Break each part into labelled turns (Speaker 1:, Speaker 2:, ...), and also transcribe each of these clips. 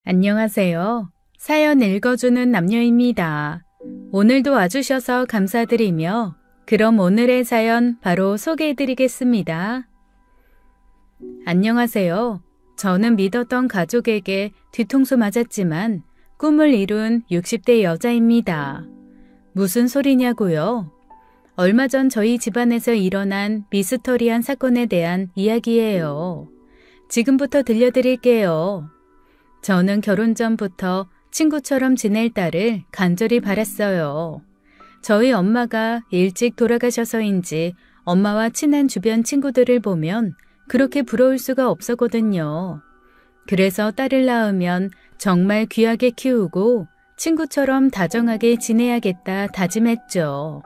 Speaker 1: 안녕하세요. 사연 읽어주는 남녀입니다. 오늘도 와주셔서 감사드리며 그럼 오늘의 사연 바로 소개해드리겠습니다. 안녕하세요. 저는 믿었던 가족에게 뒤통수 맞았지만 꿈을 이룬 60대 여자입니다. 무슨 소리냐고요? 얼마 전 저희 집안에서 일어난 미스터리한 사건에 대한 이야기예요. 지금부터 들려드릴게요. 저는 결혼 전부터 친구처럼 지낼 딸을 간절히 바랐어요. 저희 엄마가 일찍 돌아가셔서인지 엄마와 친한 주변 친구들을 보면 그렇게 부러울 수가 없었거든요. 그래서 딸을 낳으면 정말 귀하게 키우고 친구처럼 다정하게 지내야겠다 다짐했죠.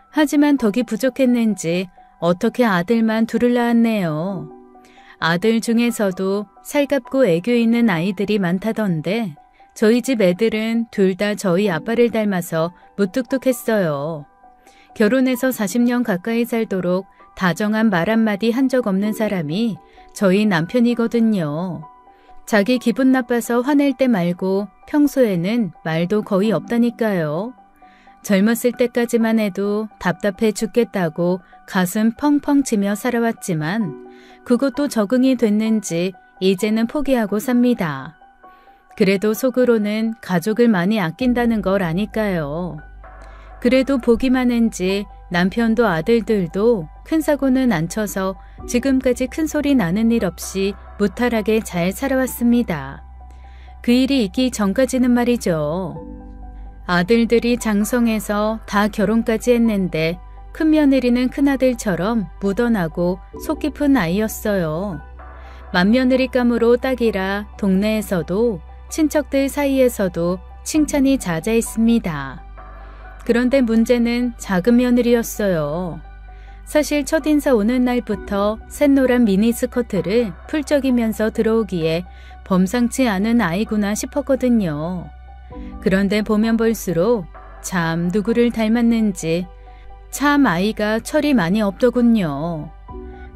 Speaker 1: 하지만 덕이 부족했는지 어떻게 아들만 둘을 낳았네요. 아들 중에서도 살갑고 애교 있는 아이들이 많다던데 저희 집 애들은 둘 다 저희 아빠를 닮아서 무뚝뚝했어요. 결혼해서 40년 가까이 살도록 다정한 말 한마디 한 적 없는 사람이 저희 남편이거든요. 자기 기분 나빠서 화낼 때 말고 평소에는 말도 거의 없다니까요. 젊었을 때까지만 해도 답답해 죽겠다고 가슴 펑펑 치며 살아왔지만 그것도 적응이 됐는지 이제는 포기하고 삽니다. 그래도 속으로는 가족을 많이 아낀다는 걸 아니까요. 그래도 복이 많은지 남편도 아들들도 큰 사고는 안 쳐서 지금까지 큰 소리 나는 일 없이 무탈하게 잘 살아왔습니다. 그 일이 있기 전까지는 말이죠. 아들들이 장성해서 다 결혼까지 했는데 큰며느리는 큰아들처럼 묻어나고 속 깊은 아이였어요. 맏며느리감으로 딱이라 동네에서도 친척들 사이에서도 칭찬이 자자했습니다. 그런데 문제는 작은 며느리였어요. 사실 첫인사 오는 날부터 샛노란 미니스커트를 풀적이면서 들어오기에 범상치 않은 아이구나 싶었거든요. 그런데 보면 볼수록 참 누구를 닮았는지 참 아이가 철이 많이 없더군요.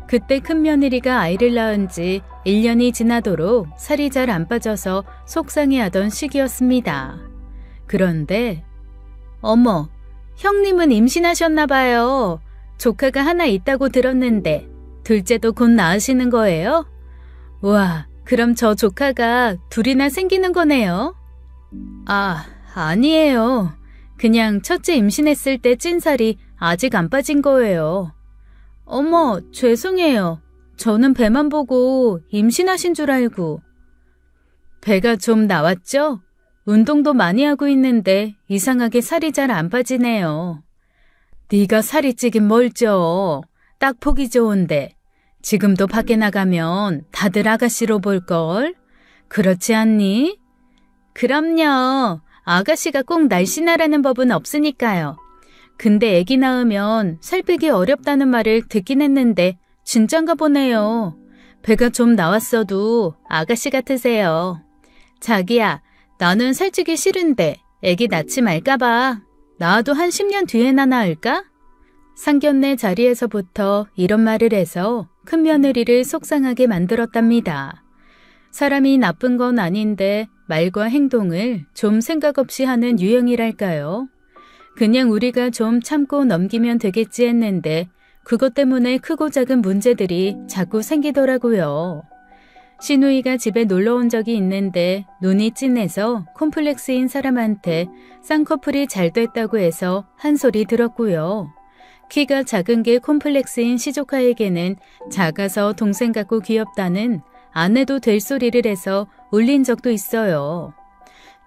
Speaker 1: 그때 큰며느리가 아이를 낳은 지 1년이 지나도록 살이 잘 안 빠져서 속상해하던 시기였습니다. 그런데 어머, 형님은 임신하셨나 봐요. 조카가 하나 있다고 들었는데 둘째도 곧 낳으시는 거예요? 와, 그럼 저 조카가 둘이나 생기는 거네요? 아, 아니에요. 그냥 첫째 임신했을 때 찐살이 아직 안 빠진 거예요. 어머, 죄송해요. 저는 배만 보고 임신하신 줄 알고. 배가 좀 나왔죠? 운동도 많이 하고 있는데 이상하게 살이 잘 안 빠지네요. 네가 살이 찌긴 뭘 쪄. 딱 보기 좋은데. 지금도 밖에 나가면 다들 아가씨로 볼걸? 그렇지 않니? 그럼요. 아가씨가 꼭 날씬하라는 법은 없으니까요. 근데 애기 낳으면 살 빼기 어렵다는 말을 듣긴 했는데 진짠가 보네요. 배가 좀 나왔어도 아가씨 같으세요. 자기야, 나는 살찌기 싫은데 애기 낳지 말까봐. 낳아도 한 10년 뒤에나 낳을까? 상견례 자리에서부터 이런 말을 해서 큰며느리를 속상하게 만들었답니다. 사람이 나쁜 건 아닌데 말과 행동을 좀 생각 없이 하는 유형이랄까요? 그냥 우리가 좀 참고 넘기면 되겠지 했는데 그것 때문에 크고 작은 문제들이 자꾸 생기더라고요. 시누이가 집에 놀러 온 적이 있는데 눈이 찐해서 콤플렉스인 사람한테 쌍꺼풀이 잘 됐다고 해서 한 소리 들었고요. 키가 작은 게 콤플렉스인 시조카에게는 작아서 동생 같고 귀엽다는 안 해도 될 소리를 해서 울린 적도 있어요.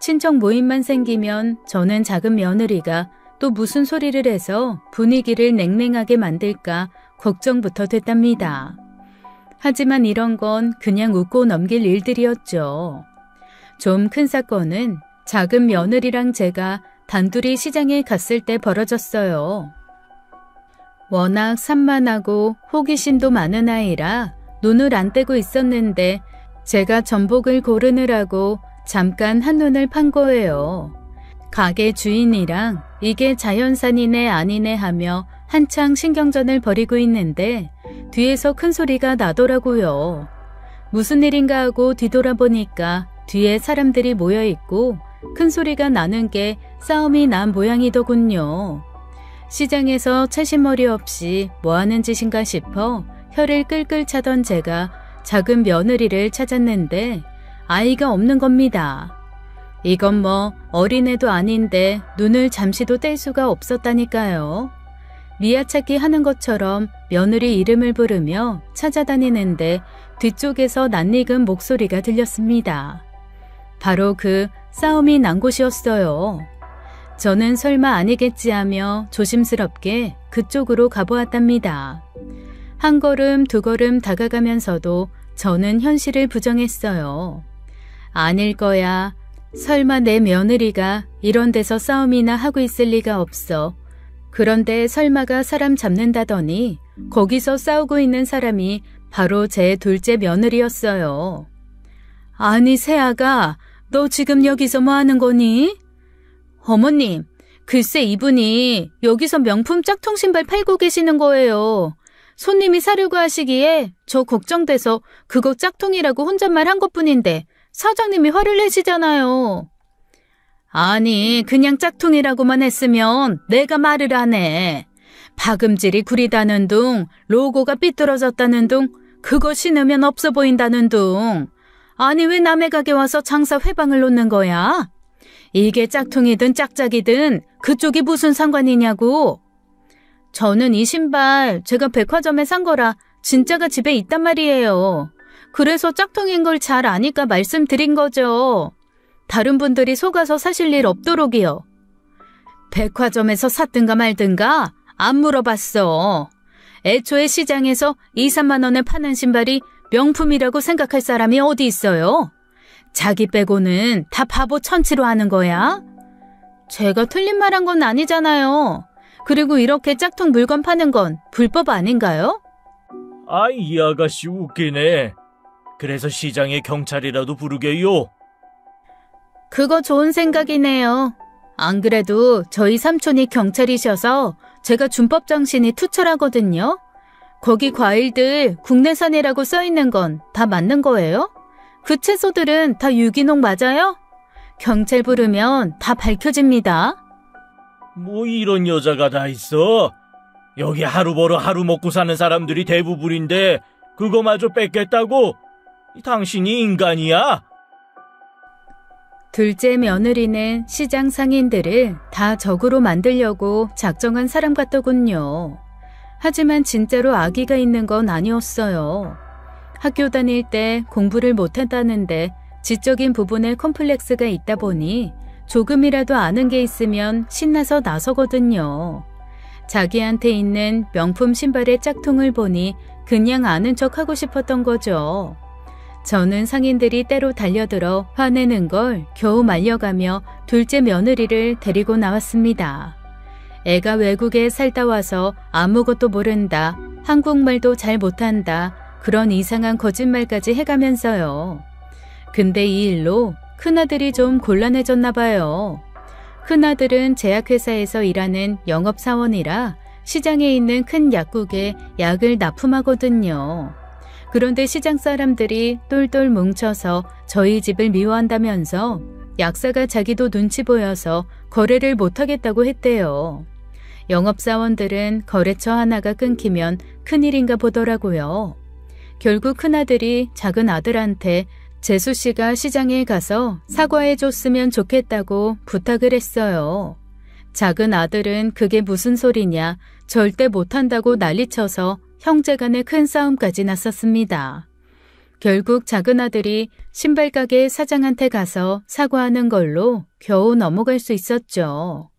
Speaker 1: 친척 모임만 생기면 저는 작은 며느리가 또 무슨 소리를 해서 분위기를 냉랭하게 만들까 걱정부터 됐답니다. 하지만 이런 건 그냥 웃고 넘길 일들이었죠. 좀 큰 사건은 작은 며느리랑 제가 단둘이 시장에 갔을 때 벌어졌어요. 워낙 산만하고 호기심도 많은 아이라 눈을 안 떼고 있었는데 제가 전복을 고르느라고 잠깐 한눈을 판 거예요. 가게 주인이랑 이게 자연산이네 아니네 하며 한창 신경전을 벌이고 있는데 뒤에서 큰 소리가 나더라고요. 무슨 일인가 하고 뒤돌아보니까 뒤에 사람들이 모여 있고 큰 소리가 나는 게 싸움이 난 모양이더군요. 시장에서 채신머리 없이 뭐하는 짓인가 싶어 혀를 끌끌 차던 제가 작은 며느리를 찾았는데 아이가 없는 겁니다. 이건 뭐 어린애도 아닌데 눈을 잠시도 뗄 수가 없었다니까요. 미아찾기 하는 것처럼 며느리 이름을 부르며 찾아다니는데 뒤쪽에서 낯익은 목소리가 들렸습니다. 바로 그 싸움이 난 곳이었어요. 저는 설마 아니겠지 하며 조심스럽게 그쪽으로 가보았답니다. 한 걸음 두 걸음 다가가면서도 저는 현실을 부정했어요. 아닐 거야. 설마 내 며느리가 이런 데서 싸움이나 하고 있을 리가 없어. 그런데 설마가 사람 잡는다더니 거기서 싸우고 있는 사람이 바로 제 둘째 며느리였어요. 아니 새아가 너 지금 여기서 뭐 하는 거니? 어머님, 글쎄 이분이 여기서 명품 짝퉁 신발 팔고 계시는 거예요. 손님이 사려고 하시기에 저 걱정돼서 그거 짝퉁이라고 혼잣말 한 것뿐인데 사장님이 화를 내시잖아요. 아니 그냥 짝퉁이라고만 했으면 내가 말을 안 해. 박음질이 구리다는 둥, 로고가 삐뚤어졌다는 둥, 그거 신으면 없어 보인다는 둥. 아니 왜 남의 가게 와서 장사 회방을 놓는 거야? 이게 짝퉁이든 짝짝이든 그쪽이 무슨 상관이냐고. 저는 이 신발 제가 백화점에 산 거라 진짜가 집에 있단 말이에요. 그래서 짝퉁인 걸 잘 아니까 말씀드린 거죠. 다른 분들이 속아서 사실 일 없도록이요. 백화점에서 샀든가 말든가 안 물어봤어. 애초에 시장에서 2, 3만 원에 파는 신발이 명품이라고 생각할 사람이 어디 있어요? 자기 빼고는 다 바보 천치로 하는 거야? 제가 틀린 말 한 건 아니잖아요. 그리고 이렇게 짝퉁 물건 파는 건 불법 아닌가요?
Speaker 2: 아이, 이 아가씨 웃기네. 그래서 시장에 경찰이라도 부르게요.
Speaker 1: 그거 좋은 생각이네요. 안 그래도 저희 삼촌이 경찰이셔서 제가 준법 정신이 투철하거든요. 거기 과일들 국내산이라고 써있는 건 다 맞는 거예요? 그 채소들은 다 유기농 맞아요? 경찰 부르면 다 밝혀집니다.
Speaker 2: 뭐 이런 여자가 다 있어? 여기 하루 벌어 하루 먹고 사는 사람들이 대부분인데 그거마저 뺏겠다고? 당신이 인간이야?
Speaker 1: 둘째 며느리는 시장 상인들을 다 적으로 만들려고 작정한 사람 같더군요. 하지만 진짜로 악의가 있는 건 아니었어요. 학교 다닐 때 공부를 못했다는데 지적인 부분에 컴플렉스가 있다 보니 조금이라도 아는 게 있으면 신나서 나서거든요. 자기한테 있는 명품 신발의 짝퉁을 보니 그냥 아는 척 하고 싶었던 거죠. 저는 상인들이 때로 달려들어 화내는 걸 겨우 말려가며 둘째 며느리를 데리고 나왔습니다. 애가 외국에 살다 와서 아무것도 모른다, 한국말도 잘 못한다, 그런 이상한 거짓말까지 해가면서요. 근데 이 일로 큰아들이 좀 곤란해졌나 봐요. 큰아들은 제약회사에서 일하는 영업사원이라 시장에 있는 큰 약국에 약을 납품하거든요. 그런데 시장 사람들이 똘똘 뭉쳐서 저희 집을 미워한다면서 약사가 자기도 눈치 보여서 거래를 못하겠다고 했대요. 영업사원들은 거래처 하나가 끊기면 큰일인가 보더라고요. 결국 큰아들이 작은 아들한테 재수 씨가 시장에 가서 사과해줬으면 좋겠다고 부탁을 했어요. 작은 아들은 그게 무슨 소리냐, 절대 못한다고 난리쳐서 형제간의 큰 싸움까지 났었습니다. 결국 작은 아들이 신발가게 사장한테 가서 사과하는 걸로 겨우 넘어갈 수 있었죠.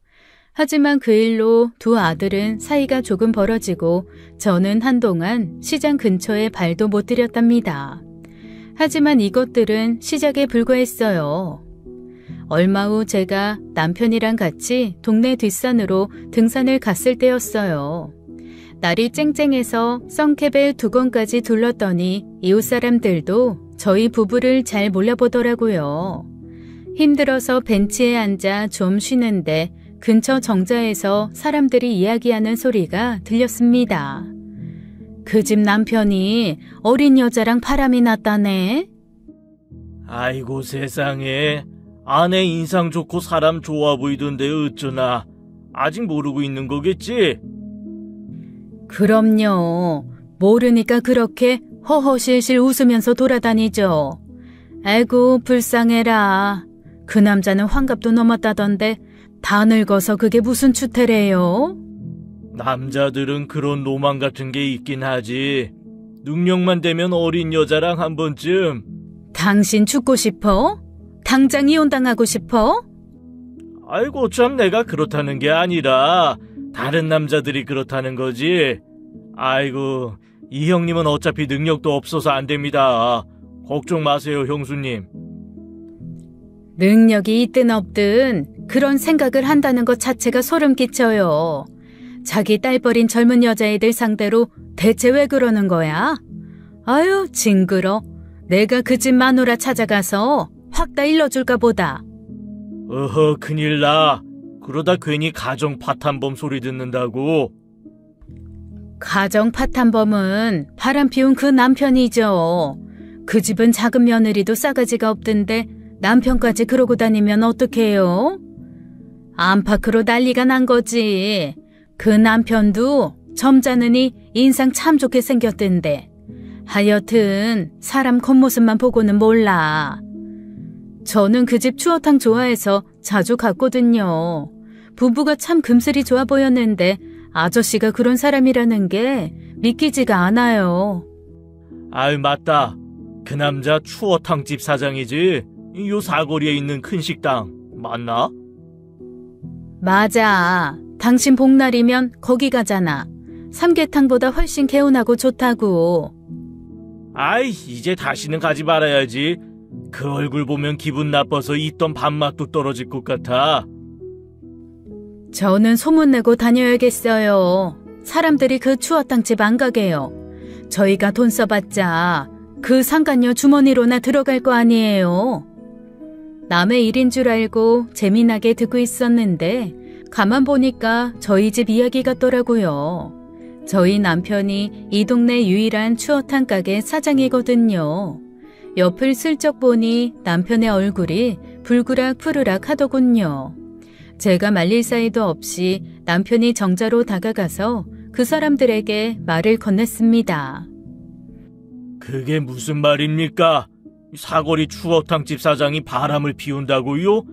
Speaker 1: 하지만 그 일로 두 아들은 사이가 조금 벌어지고 저는 한동안 시장 근처에 발도 못 들였답니다. 하지만 이것들은 시작에 불과했어요. 얼마 후 제가 남편이랑 같이 동네 뒷산으로 등산을 갔을 때였어요. 날이 쨍쨍해서 선캡을 2권까지 둘렀더니 이웃 사람들도 저희 부부를 잘 몰라보더라고요. 힘들어서 벤치에 앉아 좀 쉬는데 근처 정자에서 사람들이 이야기하는 소리가 들렸습니다. 그 집 남편이 어린 여자랑 바람이 났다네.
Speaker 2: 아이고 세상에. 아내 인상 좋고 사람 좋아 보이던데 어쩌나. 아직 모르고 있는 거겠지?
Speaker 1: 그럼요. 모르니까 그렇게 허허실실 웃으면서 돌아다니죠. 아이고 불쌍해라. 그 남자는 환갑도 넘었다던데 다 늙어서 그게 무슨 추태래요?
Speaker 2: 남자들은 그런 로망 같은 게 있긴 하지. 능력만 되면 어린 여자랑 한 번쯤.
Speaker 1: 당신 죽고 싶어? 당장 이혼당하고 싶어?
Speaker 2: 아이고 참 내가 그렇다는 게 아니라 다른 남자들이 그렇다는 거지. 아이고 이 형님은 어차피 능력도 없어서 안 됩니다. 걱정 마세요 형수님.
Speaker 1: 능력이 있든 없든 그런 생각을 한다는 것 자체가 소름 끼쳐요. 자기 딸버린 젊은 여자애들 상대로 대체 왜 그러는 거야? 아유 징그러. 내가 그 집 마누라 찾아가서 확 다 일러줄까 보다.
Speaker 2: 어허 큰일 나. 그러다 괜히 가정 파탄범 소리 듣는다고.
Speaker 1: 가정 파탄범은 바람 피운 그 남편이죠. 그 집은 작은 며느리도 싸가지가 없던데 남편까지 그러고 다니면 어떡해요? 안팎으로 난리가 난 거지. 그 남편도 점잖으니 인상 참 좋게 생겼던데. 하여튼 사람 겉모습만 보고는 몰라. 저는 그 집 추어탕 좋아해서 자주 갔거든요. 부부가 참 금슬이 좋아 보였는데 아저씨가 그런 사람이라는 게 믿기지가 않아요.
Speaker 2: 아유 맞다. 그 남자 추어탕집 사장이지. 요 사거리에 있는 큰 식당 맞나?
Speaker 1: 맞아. 당신 복날이면 거기 가잖아. 삼계탕보다 훨씬 개운하고 좋다고.
Speaker 2: 아이 이제 다시는 가지 말아야지. 그 얼굴 보면 기분 나빠서 있던 밥맛도 떨어질 것 같아.
Speaker 1: 저는 소문내고 다녀야겠어요. 사람들이 그 추어탕집 안 가게요. 저희가 돈 써봤자 그 상간녀 주머니로나 들어갈 거 아니에요. 남의 일인 줄 알고 재미나게 듣고 있었는데 가만 보니까 저희 집 이야기 같더라고요. 저희 남편이 이 동네 유일한 추어탕 가게 사장이거든요. 옆을 슬쩍 보니 남편의 얼굴이 불그락 푸르락 하더군요. 제가 말릴 사이도 없이 남편이 정자로 다가가서 그 사람들에게 말을 건넸습니다.
Speaker 2: 그게 무슨 말입니까? 사거리 추어탕집 사장이 바람을 피운다고요?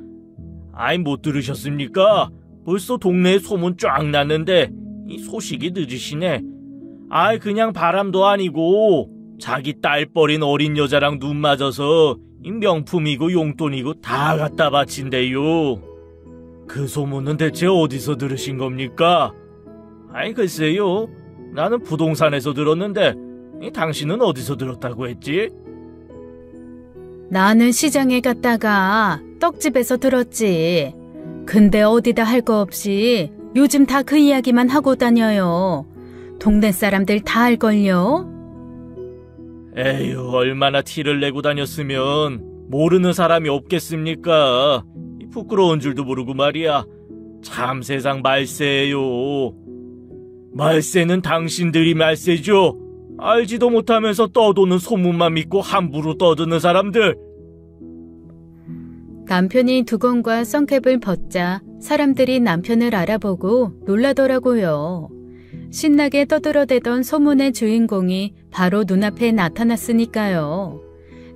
Speaker 2: 아이 못 들으셨습니까? 벌써 동네에 소문 쫙 났는데 이 소식이 늦으시네. 아이 그냥 바람도 아니고 자기 딸버린 어린 여자랑 눈 맞아서 이 명품이고 용돈이고 다 갖다 바친대요. 그 소문은 대체 어디서 들으신 겁니까? 아이 글쎄요. 나는 부동산에서 들었는데 당신은 어디서 들었다고 했지?
Speaker 1: 나는 시장에 갔다가 떡집에서 들었지. 근데 어디다 할 거 없이 요즘 다 그 이야기만 하고 다녀요. 동네 사람들 다 알걸요?
Speaker 2: 에휴 얼마나 티를 내고 다녔으면 모르는 사람이 없겠습니까? 부끄러운 줄도 모르고 말이야. 참 세상 말세예요. 말세는 당신들이 말세죠. 알지도 못하면서 떠도는 소문만 믿고 함부로 떠드는 사람들.
Speaker 1: 남편이 두건과 선캡을 벗자 사람들이 남편을 알아보고 놀라더라고요. 신나게 떠들어대던 소문의 주인공이 바로 눈앞에 나타났으니까요.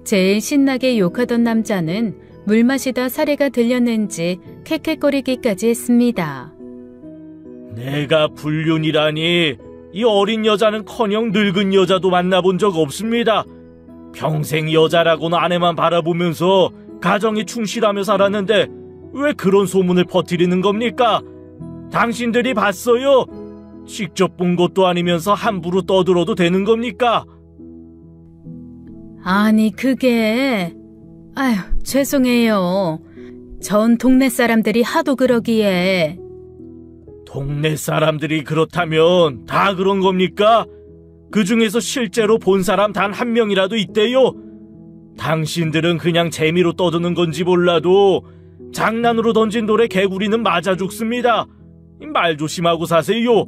Speaker 1: 제일 신나게 욕하던 남자는 물 마시다 사례가 들렸는지 캑캑거리기까지 했습니다.
Speaker 2: 내가 불륜이라니. 이 어린 여자는커녕 늙은 여자도 만나본 적 없습니다. 평생 여자라고는 아내만 바라보면서 가정에 충실하며 살았는데 왜 그런 소문을 퍼뜨리는 겁니까? 당신들이 봤어요? 직접 본 것도 아니면서 함부로 떠들어도 되는 겁니까?
Speaker 1: 아니 그게... 아휴 죄송해요. 전 동네 사람들이 하도 그러기에.
Speaker 2: 동네 사람들이 그렇다면 다 그런 겁니까? 그 중에서 실제로 본 사람 단 한 명이라도 있대요? 당신들은 그냥 재미로 떠드는 건지 몰라도 장난으로 던진 돌에 개구리는 맞아 죽습니다. 말 조심하고 사세요.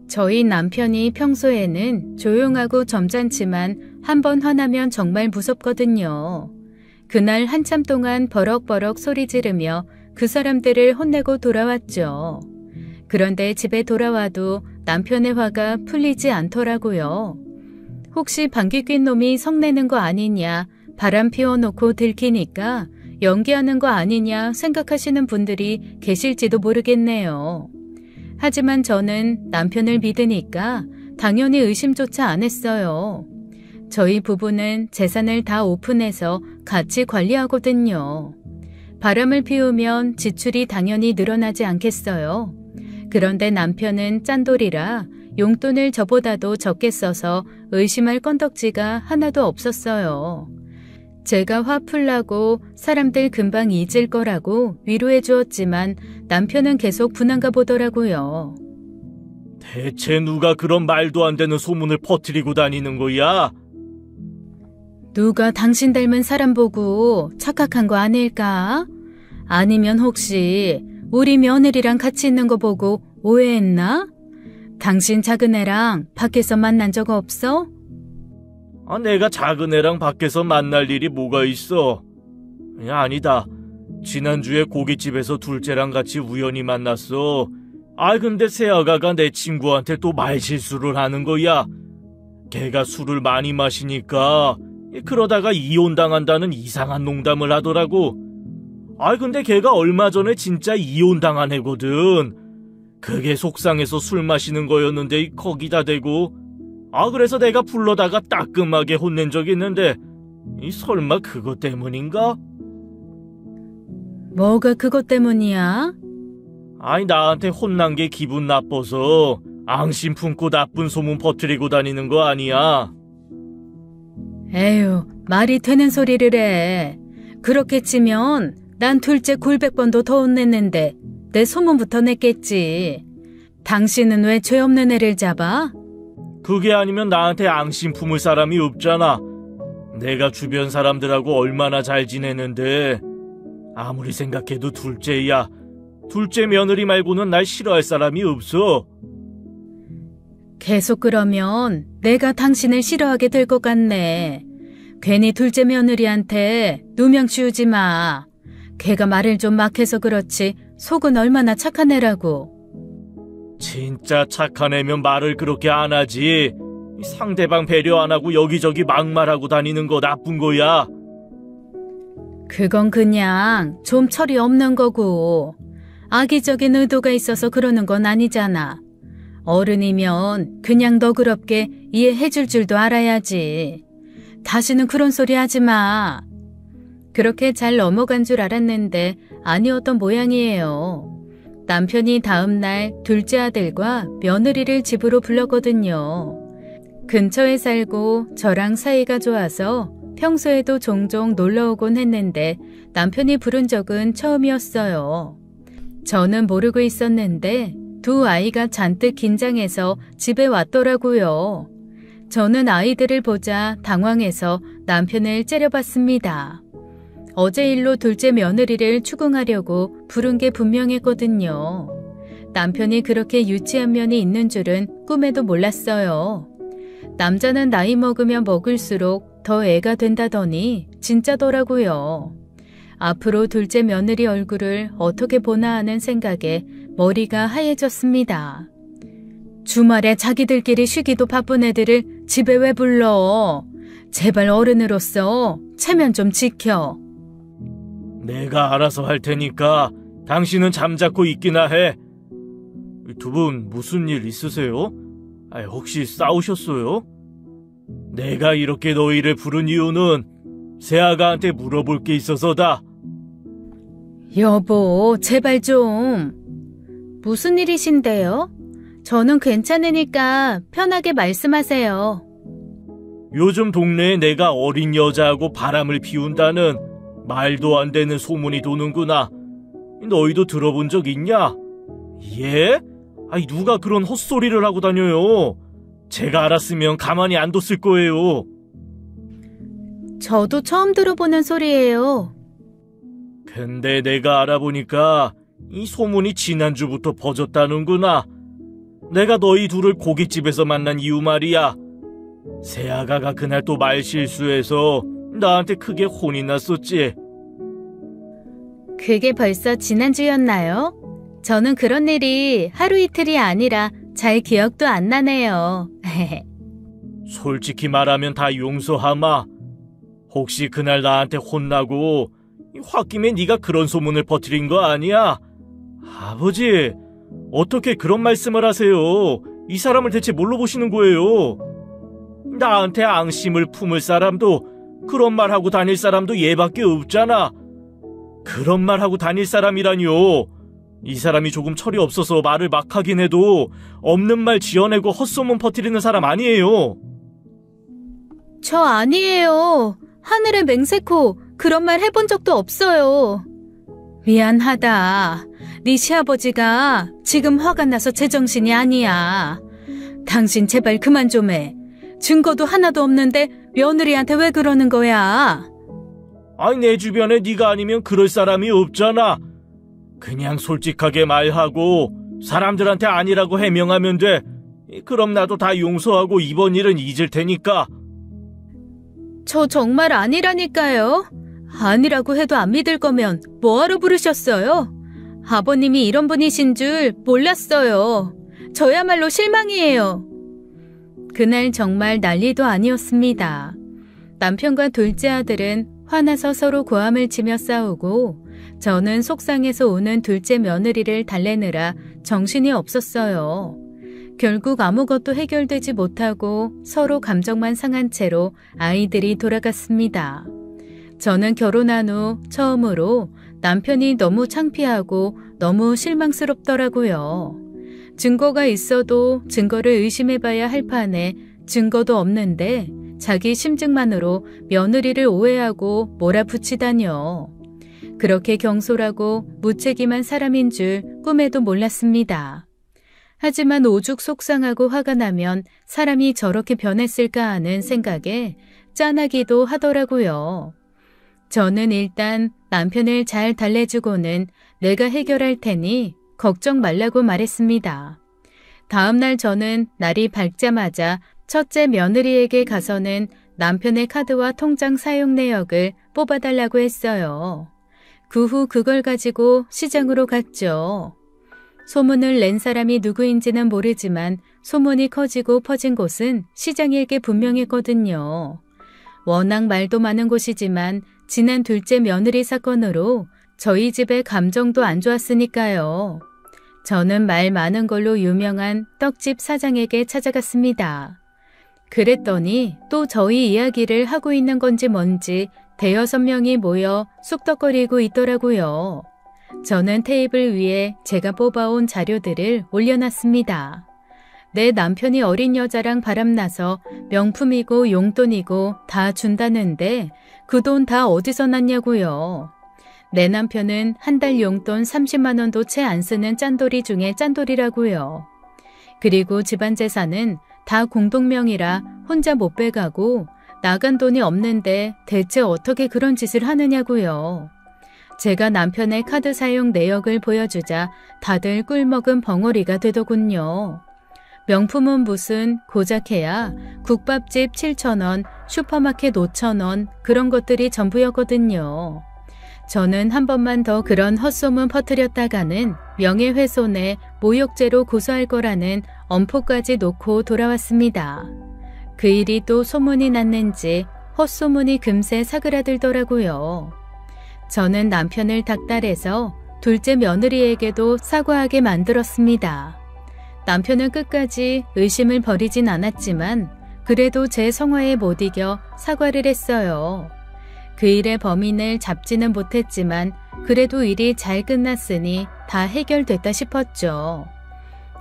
Speaker 1: 저희 남편이 평소에는 조용하고 점잖지만 한번 화나면 정말 무섭거든요. 그날 한참 동안 버럭버럭 소리 지르며 그 사람들을 혼내고 돌아왔죠. 그런데 집에 돌아와도 남편의 화가 풀리지 않더라고요. 혹시 방귀 뀐 놈이 성내는 거 아니냐, 바람 피워놓고 들키니까 연기하는 거 아니냐 생각하시는 분들이 계실지도 모르겠네요. 하지만 저는 남편을 믿으니까 당연히 의심조차 안 했어요. 저희 부부는 재산을 다 오픈해서 같이 관리하거든요. 바람을 피우면 지출이 당연히 늘어나지 않겠어요. 그런데 남편은 짠돌이라 용돈을 저보다도 적게 써서 의심할 건덕지가 하나도 없었어요. 제가 화 풀라고 사람들 금방 잊을 거라고 위로해 주었지만 남편은 계속 분한가 보더라고요.
Speaker 2: 대체 누가 그런 말도 안 되는 소문을 퍼뜨리고 다니는 거야?
Speaker 1: 누가 당신 닮은 사람 보고 착각한 거 아닐까? 아니면 혹시 우리 며느리랑 같이 있는 거 보고 오해했나? 당신 작은 애랑 밖에서 만난 적 없어?
Speaker 2: 내가 작은 애랑 밖에서 만날 일이 뭐가 있어? 아니다. 지난주에 고깃집에서 둘째랑 같이 우연히 만났어. 근데 새아가가 내 친구한테 또 말실수를 하는 거야. 걔가 술을 많이 마시니까 그러다가 이혼당한다는 이상한 농담을 하더라고. 근데 걔가 얼마 전에 진짜 이혼당한 애거든. 그게 속상해서 술 마시는 거였는데 거기다 대고. 그래서 내가 불러다가 따끔하게 혼낸 적이 있는데 설마 그것 때문인가?
Speaker 1: 뭐가 그것 때문이야?
Speaker 2: 나한테 혼난 게 기분 나빠서 앙심 품고 나쁜 소문 퍼뜨리고 다니는 거 아니야?
Speaker 1: 에휴, 말이 되는 소리를 해. 그렇게 치면 난 둘째 골백번도 더 혼냈는데 내 소문부터 냈겠지. 당신은 왜 죄 없는 애를 잡아?
Speaker 2: 그게 아니면 나한테 앙심 품을 사람이 없잖아. 내가 주변 사람들하고 얼마나 잘 지내는데 아무리 생각해도 둘째야. 둘째 며느리 말고는 날 싫어할 사람이 없어.
Speaker 1: 계속 그러면 내가 당신을 싫어하게 될 것 같네. 괜히 둘째 며느리한테 누명 씌우지 마. 걔가 말을 좀 막 해서 그렇지 속은 얼마나 착한 애라고.
Speaker 2: 진짜 착한 애면 말을 그렇게 안 하지. 상대방 배려 안 하고 여기저기 막말하고 다니는 거 나쁜 거야.
Speaker 1: 그건 그냥 좀 철이 없는 거고 악의적인 의도가 있어서 그러는 건 아니잖아. 어른이면 그냥 너그럽게 이해해 줄 줄도 알아야지. 다시는 그런 소리 하지 마. 그렇게 잘 넘어간 줄 알았는데 아니었던 모양이에요. 남편이 다음날 둘째 아들과 며느리를 집으로 불렀거든요. 근처에 살고 저랑 사이가 좋아서 평소에도 종종 놀러 오곤 했는데 남편이 부른 적은 처음이었어요. 저는 모르고 있었는데 두 아이가 잔뜩 긴장해서 집에 왔더라고요. 저는 아이들을 보자 당황해서 남편을 째려봤습니다. 어제 일로 둘째 며느리를 추궁하려고 부른 게 분명했거든요. 남편이 그렇게 유치한 면이 있는 줄은 꿈에도 몰랐어요. 남자는 나이 먹으면 먹을수록 더 애가 된다더니 진짜더라고요. 앞으로 둘째 며느리 얼굴을 어떻게 보나 하는 생각에 머리가 하얘졌습니다. 주말에 자기들끼리 쉬기도 바쁜 애들을 집에 왜 불러? 제발 어른으로서 체면 좀 지켜.
Speaker 2: 내가 알아서 할 테니까 당신은 잠자코 있기나 해. 두 분 무슨 일 있으세요? 혹시 싸우셨어요? 내가 이렇게 너희를 부른 이유는 새아가한테 물어볼 게 있어서다.
Speaker 1: 여보, 제발 좀. 무슨 일이신데요? 저는 괜찮으니까 편하게 말씀하세요.
Speaker 2: 요즘 동네에 내가 어린 여자하고 바람을 피운다는 말도 안 되는 소문이 도는구나. 너희도 들어본 적 있냐? 예? 누가 그런 헛소리를 하고 다녀요. 제가 알았으면 가만히 안 뒀을 거예요.
Speaker 1: 저도 처음 들어보는 소리예요.
Speaker 2: 근데 내가 알아보니까 이 소문이 지난주부터 퍼졌다는구나. 내가 너희 둘을 고깃집에서 만난 이유 말이야. 새아가가 그날 또 말 실수해서 나한테 크게 혼이 났었지.
Speaker 1: 그게 벌써 지난주였나요? 저는 그런 일이 하루 이틀이 아니라 잘 기억도 안 나네요.
Speaker 2: 솔직히 말하면 다 용서하마. 혹시 그날 나한테 혼나고 홧김에 네가 그런 소문을 퍼뜨린 거 아니야? 아버지, 어떻게 그런 말씀을 하세요? 이 사람을 대체 뭘로 보시는 거예요? 나한테 앙심을 품을 사람도, 그런 말하고 다닐 사람도 얘밖에 없잖아. 그런 말하고 다닐 사람이라뇨. 이 사람이 조금 철이 없어서 말을 막 하긴 해도 없는 말 지어내고 헛소문 퍼뜨리는 사람 아니에요.
Speaker 1: 저 아니에요. 하늘에 맹세코 그런 말 해본 적도 없어요. 미안하다. 네 시아버지가 지금 화가 나서 제정신이 아니야. 당신 제발 그만 좀 해. 증거도 하나도 없는데 며느리한테 왜 그러는 거야?
Speaker 2: 아니, 내 주변에 네가 아니면 그럴 사람이 없잖아. 그냥 솔직하게 말하고 사람들한테 아니라고 해명하면 돼. 그럼 나도 다 용서하고 이번 일은 잊을 테니까.
Speaker 1: 저 정말 아니라니까요. 아니라고 해도 안 믿을 거면 뭐하러 부르셨어요? 아버님이 이런 분이신 줄 몰랐어요. 저야말로 실망이에요. 그날 정말 난리도 아니었습니다. 남편과 둘째 아들은 화나서 서로 고함을 치며 싸우고 저는 속상해서 우는 둘째 며느리를 달래느라 정신이 없었어요. 결국 아무것도 해결되지 못하고 서로 감정만 상한 채로 아이들이 돌아갔습니다. 저는 결혼한 후 처음으로 남편이 너무 창피하고 너무 실망스럽더라고요. 증거가 있어도 증거를 의심해봐야 할 판에 증거도 없는데 자기 심증만으로 며느리를 오해하고 몰아붙이다뇨. 그렇게 경솔하고 무책임한 사람인 줄 꿈에도 몰랐습니다. 하지만 오죽 속상하고 화가 나면 사람이 저렇게 변했을까 하는 생각에 짠하기도 하더라고요. 저는 일단 남편을 잘 달래주고는 내가 해결할 테니 걱정 말라고 말했습니다. 다음날 저는 날이 밝자마자 첫째 며느리에게 가서는 남편의 카드와 통장 사용 내역을 뽑아달라고 했어요. 그 후 그걸 가지고 시장으로 갔죠. 소문을 낸 사람이 누구인지는 모르지만 소문이 커지고 퍼진 곳은 시장일 게 분명했거든요. 워낙 말도 많은 곳이지만 지난 둘째 며느리 사건으로 저희 집의 감정도 안 좋았으니까요. 저는 말 많은 걸로 유명한 떡집 사장에게 찾아갔습니다. 그랬더니 또 저희 이야기를 하고 있는 건지 뭔지 대여섯 명이 모여 쑥덕거리고 있더라고요. 저는 테이블 위에 제가 뽑아온 자료들을 올려놨습니다. 내 남편이 어린 여자랑 바람나서 명품이고 용돈이고 다 준다는데 그 돈 다 어디서 났냐고요. 내 남편은 한 달 용돈 30만 원도 채 안 쓰는 짠돌이 중에 짠돌이라고요. 그리고 집안 재산은 다 공동명의라 혼자 못 빼가고 나간 돈이 없는데 대체 어떻게 그런 짓을 하느냐고요. 제가 남편의 카드 사용 내역을 보여주자 다들 꿀먹은 벙어리가 되더군요. 명품은 무슨 고작해야 국밥집 7,000원, 슈퍼마켓 5,000원 그런 것들이 전부였거든요. 저는 한 번만 더 그런 헛소문 퍼뜨렸다가는 명예훼손에 모욕죄로 고소할 거라는 엄포까지 놓고 돌아왔습니다. 그 일이 또 소문이 났는지 헛소문이 금세 사그라들더라고요. 저는 남편을 닥달해서 둘째 며느리에게도 사과하게 만들었습니다. 남편은 끝까지 의심을 버리진 않았지만 그래도 제 성화에 못 이겨 사과를 했어요. 그 일의 범인을 잡지는 못했지만 그래도 일이 잘 끝났으니 다 해결됐다 싶었죠.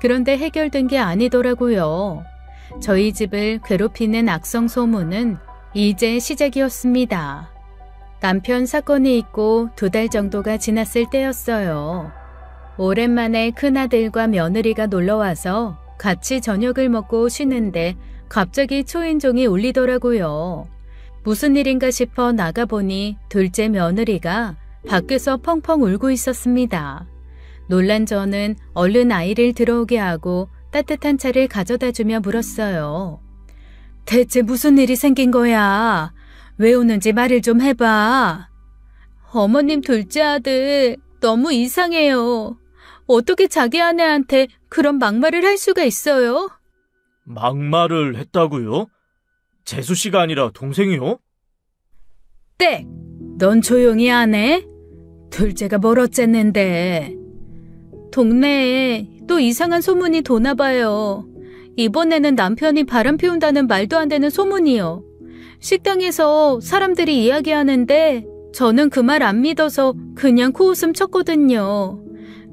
Speaker 1: 그런데 해결된 게 아니더라고요. 저희 집을 괴롭히는 악성 소문은 이제 시작이었습니다. 남편 사건이 있고 2달 정도가 지났을 때였어요. 오랜만에 큰아들과 며느리가 놀러와서 같이 저녁을 먹고 쉬는데 갑자기 초인종이 울리더라고요. 무슨 일인가 싶어 나가보니 둘째 며느리가 밖에서 펑펑 울고 있었습니다. 놀란 저는 얼른 아이를 들어오게 하고 따뜻한 차를 가져다 주며 물었어요. 대체 무슨 일이 생긴 거야? 왜 오는지 말을 좀 해봐. 어머님 둘째 아들 너무 이상해요. 어떻게 자기 아내한테 그런 막말을 할 수가 있어요?
Speaker 2: 막말을 했다고요? 재수 씨가 아니라 동생이요?
Speaker 1: 땡! 넌 조용히 안 해? 둘째가 뭘 어쨌는데. 동네에 또 이상한 소문이 도나 봐요. 이번에는 남편이 바람 피운다는 말도 안 되는 소문이요. 식당에서 사람들이 이야기하는데 저는 그 말 안 믿어서 그냥 코웃음 쳤거든요.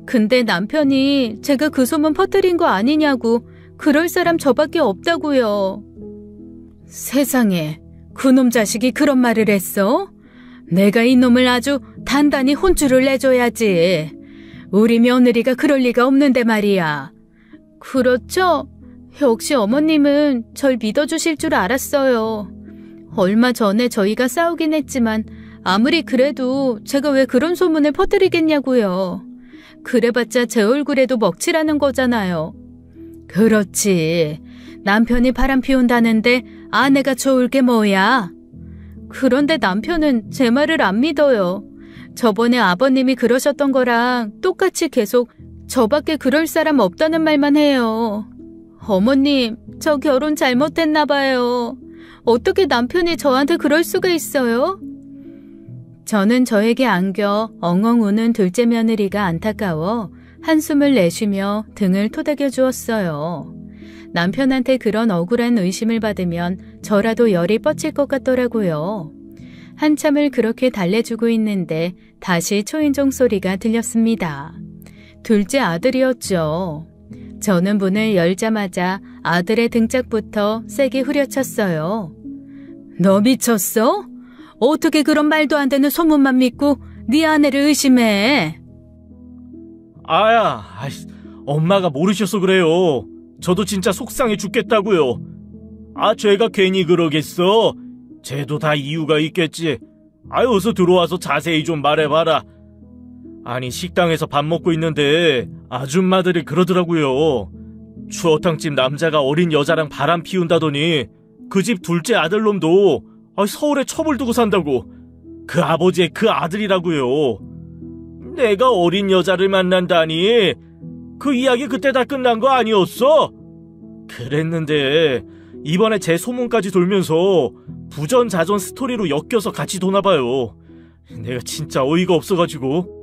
Speaker 1: 근데 남편이 제가 그 소문 퍼뜨린 거 아니냐고 그럴 사람 저밖에 없다고요. 세상에, 그놈 자식이 그런 말을 했어? 내가 이놈을 아주 단단히 혼쭐을 내줘야지. 우리 며느리가 그럴 리가 없는데 말이야. 그렇죠? 역시 어머님은 절 믿어주실 줄 알았어요. 얼마 전에 저희가 싸우긴 했지만 아무리 그래도 제가 왜 그런 소문을 퍼뜨리겠냐고요. 그래봤자 제 얼굴에도 먹칠하는 거잖아요. 그렇지. 남편이 바람 피운다는데 아내가 좋을 게 뭐야? 그런데 남편은 제 말을 안 믿어요. 저번에 아버님이 그러셨던 거랑 똑같이 계속 저밖에 그럴 사람 없다는 말만 해요. 어머님, 저 결혼 잘못했나 봐요. 어떻게 남편이 저한테 그럴 수가 있어요? 저는 저에게 안겨 엉엉 우는 둘째 며느리가 안타까워 한숨을 내쉬며 등을 토닥여 주었어요. 남편한테 그런 억울한 의심을 받으면 저라도 열이 뻗칠 것 같더라고요. 한참을 그렇게 달래주고 있는데 다시 초인종 소리가 들렸습니다. 둘째 아들이었죠. 저는 문을 열자마자 아들의 등짝부터 세게 후려쳤어요. 너 미쳤어? 어떻게 그런 말도 안 되는 소문만 믿고 네 아내를 의심해?
Speaker 2: 엄마가 모르셔서 그래요. 저도 진짜 속상해 죽겠다고요. 제가 괜히 그러겠어. 쟤도 다 이유가 있겠지. 어서 들어와서 자세히 좀 말해봐라. 아니, 식당에서 밥 먹고 있는데 아줌마들이 그러더라고요. 추어탕집 남자가 어린 여자랑 바람 피운다더니 그 집 둘째 아들놈도 서울에 첩을 두고 산다고. 그 아버지의 그 아들이라고요. 내가 어린 여자를 만난다니. 그 이야기 그때 다 끝난 거 아니었어? 그랬는데 이번에 제 소문까지 돌면서 부전자전 스토리로 엮여서 같이 도나봐요. 내가 진짜 어이가 없어가지고.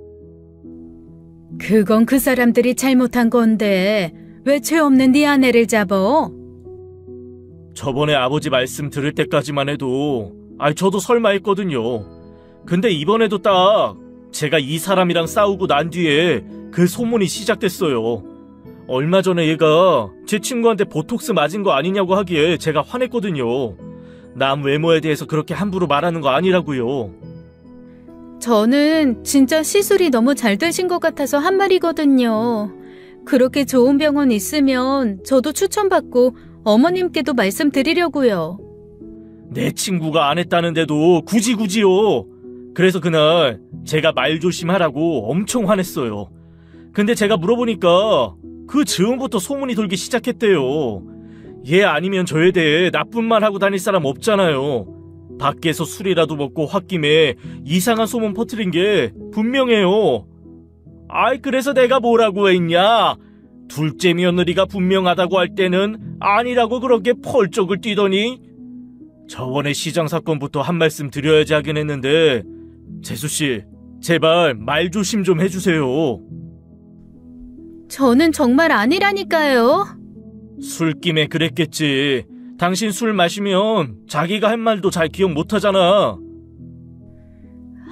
Speaker 1: 그건 그 사람들이 잘못한 건데 왜 죄 없는 네 아내를 잡어?
Speaker 2: 저번에 아버지 말씀 들을 때까지만 해도 저도 설마 했거든요. 근데 이번에도 딱 제가 이 사람이랑 싸우고 난 뒤에 그 소문이 시작됐어요. 얼마 전에 얘가 제 친구한테 보톡스 맞은 거 아니냐고 하기에 제가 화냈거든요. 남 외모에 대해서 그렇게 함부로 말하는 거 아니라고요.
Speaker 1: 저는 진짜 시술이 너무 잘 되신 것 같아서 한 말이거든요. 그렇게 좋은 병원 있으면 저도 추천받고 어머님께도 말씀드리려고요.
Speaker 2: 내 친구가 안 했다는데도 굳이요. 그래서 그날 제가 말 조심하라고 엄청 화냈어요. 근데 제가 물어보니까 그 즈음부터 소문이 돌기 시작했대요. 얘 아니면 저에 대해 나쁜 말 하고 다닐 사람 없잖아요. 밖에서 술이라도 먹고 홧김에 이상한 소문 퍼뜨린 게 분명해요. 그래서 내가 뭐라고 했냐? 둘째 며느리가 분명하다고 할 때는 아니라고 그렇게 펄쩍을 뛰더니 저번에 시장 사건부터 한 말씀 드려야지 하긴 했는데 재수씨, 제발 말 조심 좀 해주세요.
Speaker 1: 저는 정말 아니라니까요.
Speaker 2: 술김에 그랬겠지. 당신 술 마시면 자기가 한 말도 잘 기억 못하잖아.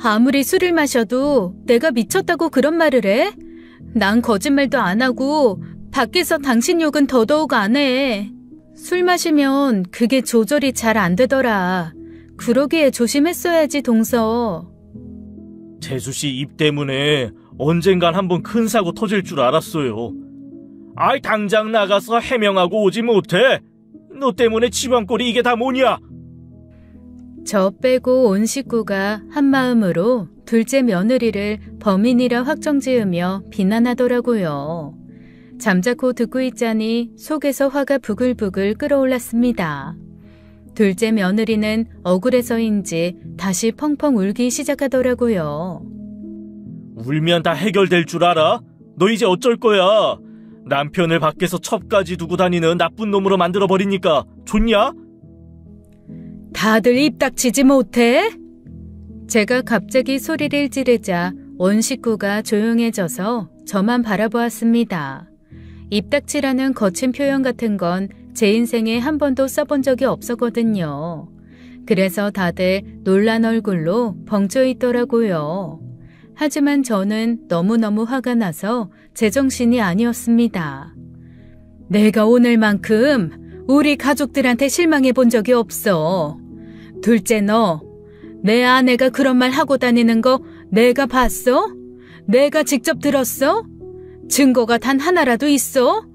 Speaker 1: 아무리 술을 마셔도 내가 미쳤다고 그런 말을 해? 난 거짓말도 안 하고 밖에서 당신 욕은 더더욱 안 해. 술 마시면 그게 조절이 잘 안 되더라. 그러기에 조심했어야지, 동서.
Speaker 2: 재수씨 입 때문에 언젠간 한번 큰 사고 터질 줄 알았어요. 당장 나가서 해명하고 오지 못해? 너 때문에 집안꼴이 이게 다 뭐냐?
Speaker 1: 저 빼고 온 식구가 한마음으로 둘째 며느리를 범인이라 확정지으며 비난하더라고요. 잠자코 듣고 있자니 속에서 화가 부글부글 끓어올랐습니다. 둘째 며느리는 억울해서인지 다시 펑펑 울기 시작하더라고요.
Speaker 2: 울면 다 해결될 줄 알아? 너 이제 어쩔 거야? 남편을 밖에서 첩까지 두고 다니는 나쁜 놈으로 만들어버리니까 좋냐?
Speaker 1: 다들 입 닥치지 못해? 제가 갑자기 소리를 지르자 온 식구가 조용해져서 저만 바라보았습니다. 입 닥치라는 거친 표현 같은 건 제 인생에 한 번도 써본 적이 없었거든요. 그래서 다들 놀란 얼굴로 벙쪄 있더라고요. 하지만 저는 너무너무 화가 나서 제정신이 아니었습니다. 내가 오늘만큼 우리 가족들한테 실망해 본 적이 없어. 둘째 너, 내 아내가 그런 말 하고 다니는 거 내가 봤어? 내가 직접 들었어? 증거가 단 하나라도 있어?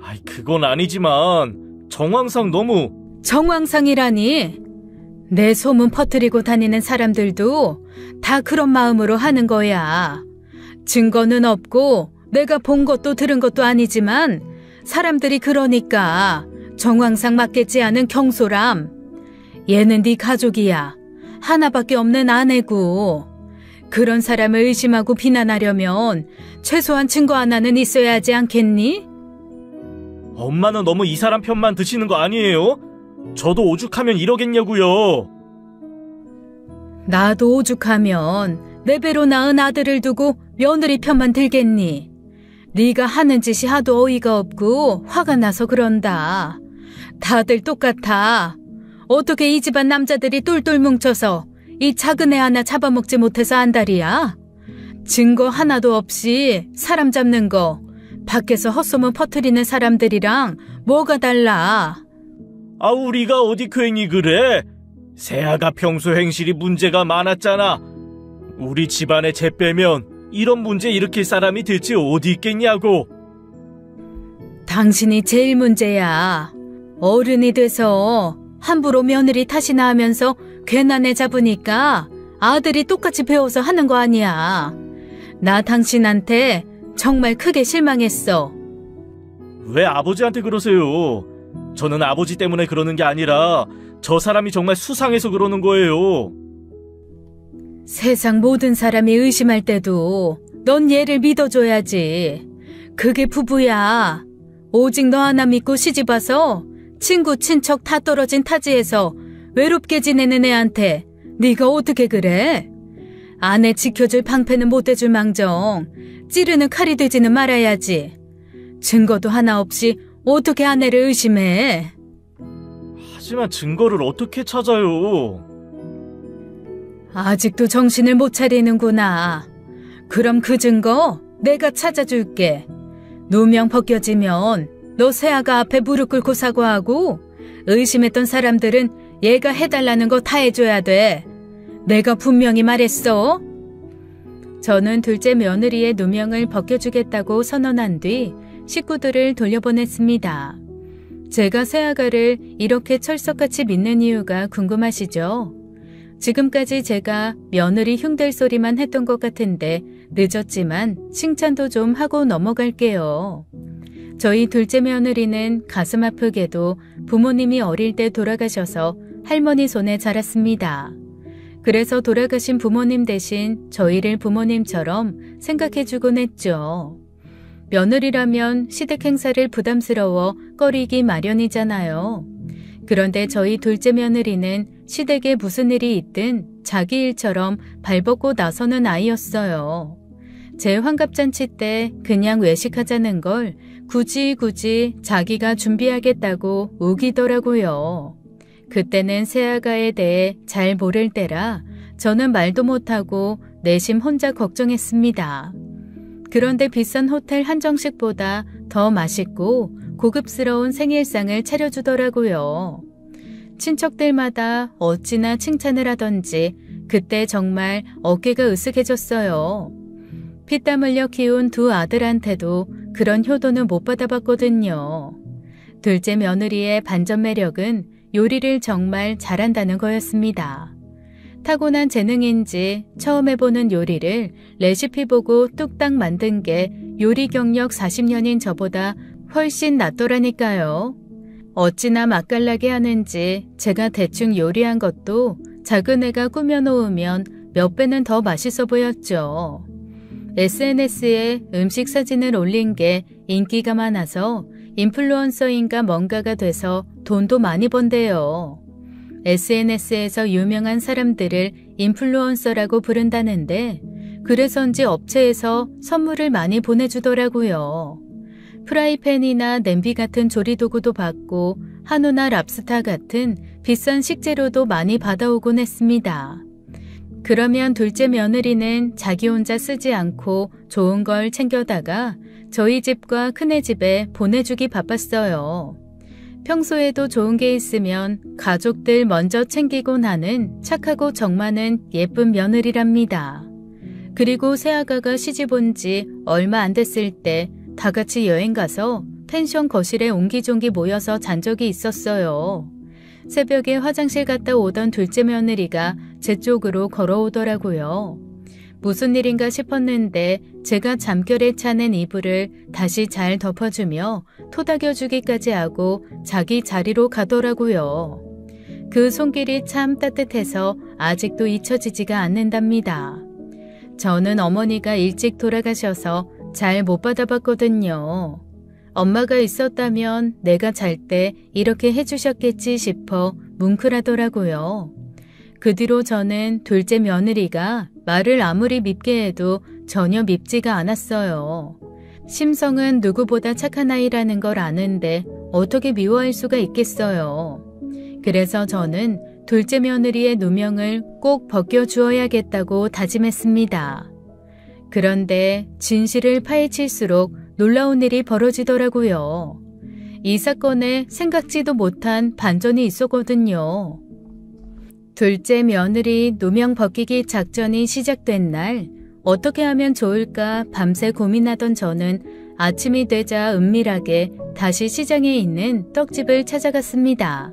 Speaker 2: 아이, 그건 아니지만 정황상 너무...
Speaker 1: 정황상이라니? 내 소문 퍼뜨리고 다니는 사람들도 다 그런 마음으로 하는 거야. 증거는 없고 내가 본 것도 들은 것도 아니지만 사람들이 그러니까 정황상 맞겠지 않은 경솔함. 얘는 네 가족이야. 하나밖에 없는 아내고. 그런 사람을 의심하고 비난하려면 최소한 증거 하나는 있어야 하지 않겠니?
Speaker 2: 엄마는 너무 이 사람 편만 드시는 거 아니에요? 저도 오죽하면 이러겠냐고요.
Speaker 1: 나도 오죽하면 내 배로 낳은 아들을 두고 며느리 편만 들겠니? 네가 하는 짓이 하도 어이가 없고 화가 나서 그런다. 다들 똑같아. 어떻게 이 집안 남자들이 똘똘 뭉쳐서 이 작은 애 하나 잡아먹지 못해서 안달이야? 증거 하나도 없이 사람 잡는 거 밖에서 헛소문 퍼뜨리는 사람들이랑 뭐가 달라?
Speaker 2: 아, 우리가 어디 괜히 그래? 세아가 평소 행실이 문제가 많았잖아. 우리 집안에 재 빼면 이런 문제 일으킬 사람이 대체 어디 있겠냐고.
Speaker 1: 당신이 제일 문제야. 어른이 돼서 함부로 며느리 탓이나 하면서 괜한 애 잡으니까 아들이 똑같이 배워서 하는 거 아니야. 나 당신한테 정말 크게 실망했어.
Speaker 2: 왜 아버지한테 그러세요? 저는 아버지 때문에 그러는 게 아니라 저 사람이 정말 수상해서 그러는 거예요.
Speaker 1: 세상 모든 사람이 의심할 때도 넌 얘를 믿어줘야지. 그게 부부야. 오직 너 하나 믿고 시집와서 친구 친척 다 떨어진 타지에서 외롭게 지내는 애한테 네가 어떻게 그래? 아내 지켜줄 방패는 못 대줄 망정 찌르는 칼이 되지는 말아야지. 증거도 하나 없이 어떻게 아내를 의심해?
Speaker 2: 하지만 증거를 어떻게 찾아요?
Speaker 1: 아직도 정신을 못 차리는구나. 그럼 그 증거 내가 찾아줄게. 누명 벗겨지면 너 세아가 앞에 무릎 꿇고 사과하고 의심했던 사람들은 얘가 해달라는 거 다 해줘야 돼. 내가 분명히 말했어. 저는 둘째 며느리의 누명을 벗겨주겠다고 선언한 뒤 식구들을 돌려보냈습니다. 제가 세아가를 이렇게 철석같이 믿는 이유가 궁금하시죠? 지금까지 제가 며느리 흉댈 소리만 했던 것 같은데 늦었지만 칭찬도 좀 하고 넘어갈게요. 저희 둘째 며느리는 가슴 아프게도 부모님이 어릴 때 돌아가셔서 할머니 손에 자랐습니다. 그래서 돌아가신 부모님 대신 저희를 부모님처럼 생각해주곤 했죠. 며느리라면 시댁 행사를 부담스러워 꺼리기 마련이잖아요. 그런데 저희 둘째 며느리는 시댁에 무슨 일이 있든 자기 일처럼 발벗고 나서는 아이였어요. 제 환갑잔치 때 그냥 외식하자는 걸 굳이 자기가 준비하겠다고 우기더라고요. 그때는 세아가에 대해 잘 모를 때라 저는 말도 못하고 내심 혼자 걱정했습니다. 그런데 비싼 호텔 한정식보다 더 맛있고 고급스러운 생일상을 차려주더라고요. 친척들마다 어찌나 칭찬을 하던지 그때 정말 어깨가 으쓱해졌어요. 피땀 흘려 키운 두 아들한테도 그런 효도는 못 받아봤거든요. 둘째 며느리의 반전 매력은 요리를 정말 잘한다는 거였습니다. 타고난 재능인지 처음 해보는 요리를 레시피 보고 뚝딱 만든 게 요리 경력 40년인 저보다 훨씬 낫더라니까요. 어찌나 맛깔나게 하는지 제가 대충 요리한 것도 작은 애가 꾸며놓으면 몇 배는 더 맛있어 보였죠. SNS에 음식 사진을 올린 게 인기가 많아서 인플루언서인가 뭔가가 돼서 돈도 많이 번대요. SNS에서 유명한 사람들을 인플루언서라고 부른다는데 그래서인지 업체에서 선물을 많이 보내주더라고요. 프라이팬이나 냄비 같은 조리도구도 받고 한우나 랍스타 같은 비싼 식재료도 많이 받아오곤 했습니다. 그러면 둘째 며느리는 자기 혼자 쓰지 않고 좋은 걸 챙겨다가 저희 집과 큰애 집에 보내주기 바빴어요. 평소에도 좋은 게 있으면 가족들 먼저 챙기곤 하는 착하고 정 많은 예쁜 며느리랍니다. 그리고 새아가가 시집 온 지 얼마 안 됐을 때 다 같이 여행 가서 펜션 거실에 옹기종기 모여서 잔 적이 있었어요. 새벽에 화장실 갔다 오던 둘째 며느리가 제 쪽으로 걸어오더라고요. 무슨 일인가 싶었는데 제가 잠결에 차는 이불을 다시 잘 덮어주며 토닥여주기까지 하고 자기 자리로 가더라고요. 그 손길이 참 따뜻해서 아직도 잊혀지지가 않는답니다. 저는 어머니가 일찍 돌아가셔서 잘 못 받아봤거든요. 엄마가 있었다면 내가 잘 때 이렇게 해주셨겠지 싶어 뭉클하더라고요. 그 뒤로 저는 둘째 며느리가 말을 아무리 밉게 해도 전혀 밉지가 않았어요. 심성은 누구보다 착한 아이라는 걸 아는데 어떻게 미워할 수가 있겠어요. 그래서 저는 둘째 며느리의 누명을 꼭 벗겨주어야겠다고 다짐했습니다. 그런데 진실을 파헤칠수록 놀라운 일이 벌어지더라고요. 이 사건에 생각지도 못한 반전이 있었거든요. 둘째 며느리 누명 벗기기 작전이 시작된 날 어떻게 하면 좋을까 밤새 고민하던 저는 아침이 되자 은밀하게 다시 시장에 있는 떡집을 찾아갔습니다.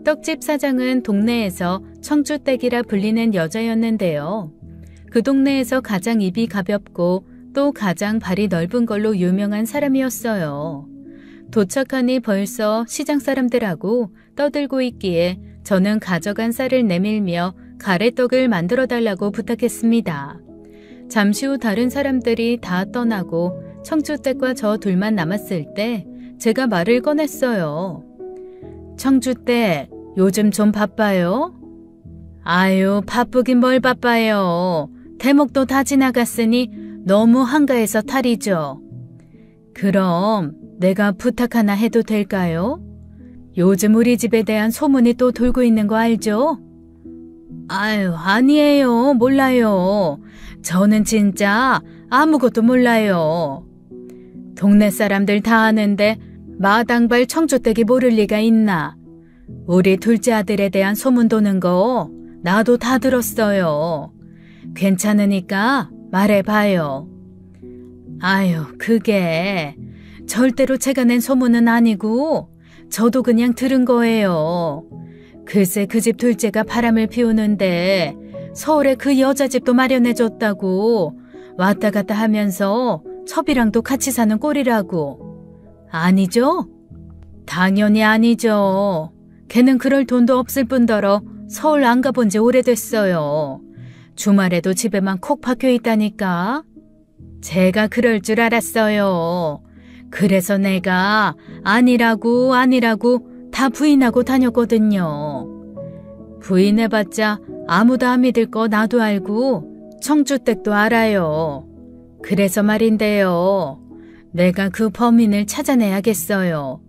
Speaker 1: 떡집 사장은 동네에서 청주댁이라 불리는 여자였는데요. 그 동네에서 가장 입이 가볍고 또 가장 발이 넓은 걸로 유명한 사람이었어요. 도착하니 벌써 시장 사람들하고 떠들고 있기에 저는 가져간 쌀을 내밀며 가래떡을 만들어 달라고 부탁했습니다. 잠시 후 다른 사람들이 다 떠나고 청주댁과 저 둘만 남았을 때 제가 말을 꺼냈어요. 청주댁, 요즘 좀 바빠요? 아유, 바쁘긴 뭘 바빠요. 대목도 다 지나갔으니 너무 한가해서 탈이죠. 그럼 내가 부탁 하나 해도 될까요? 요즘 우리 집에 대한 소문이 또 돌고 있는 거 알죠? 아유, 아니에요. 몰라요. 저는 진짜 아무것도 몰라요. 동네 사람들 다 아는데 마당발 청주댁이 모를 리가 있나. 우리 둘째 아들에 대한 소문 도는 거 나도 다 들었어요. 괜찮으니까 말해봐요. 아유, 그게 절대로 제가 낸 소문은 아니고 저도 그냥 들은 거예요. 글쎄 그 집 둘째가 바람을 피우는데 서울에 그 여자 집도 마련해줬다고 왔다 갔다 하면서 첩이랑도 같이 사는 꼴이라고. 아니죠? 당연히 아니죠. 걔는 그럴 돈도 없을 뿐더러 서울 안 가본 지 오래됐어요. 주말에도 집에만 콕 박혀 있다니까. 제가 그럴 줄 알았어요. 그래서 내가 아니라고 다 부인하고 다녔거든요. 부인해봤자 아무도 안 믿을 거 나도 알고 청주댁도 알아요. 그래서 말인데요. 내가 그 범인을 찾아내야겠어요.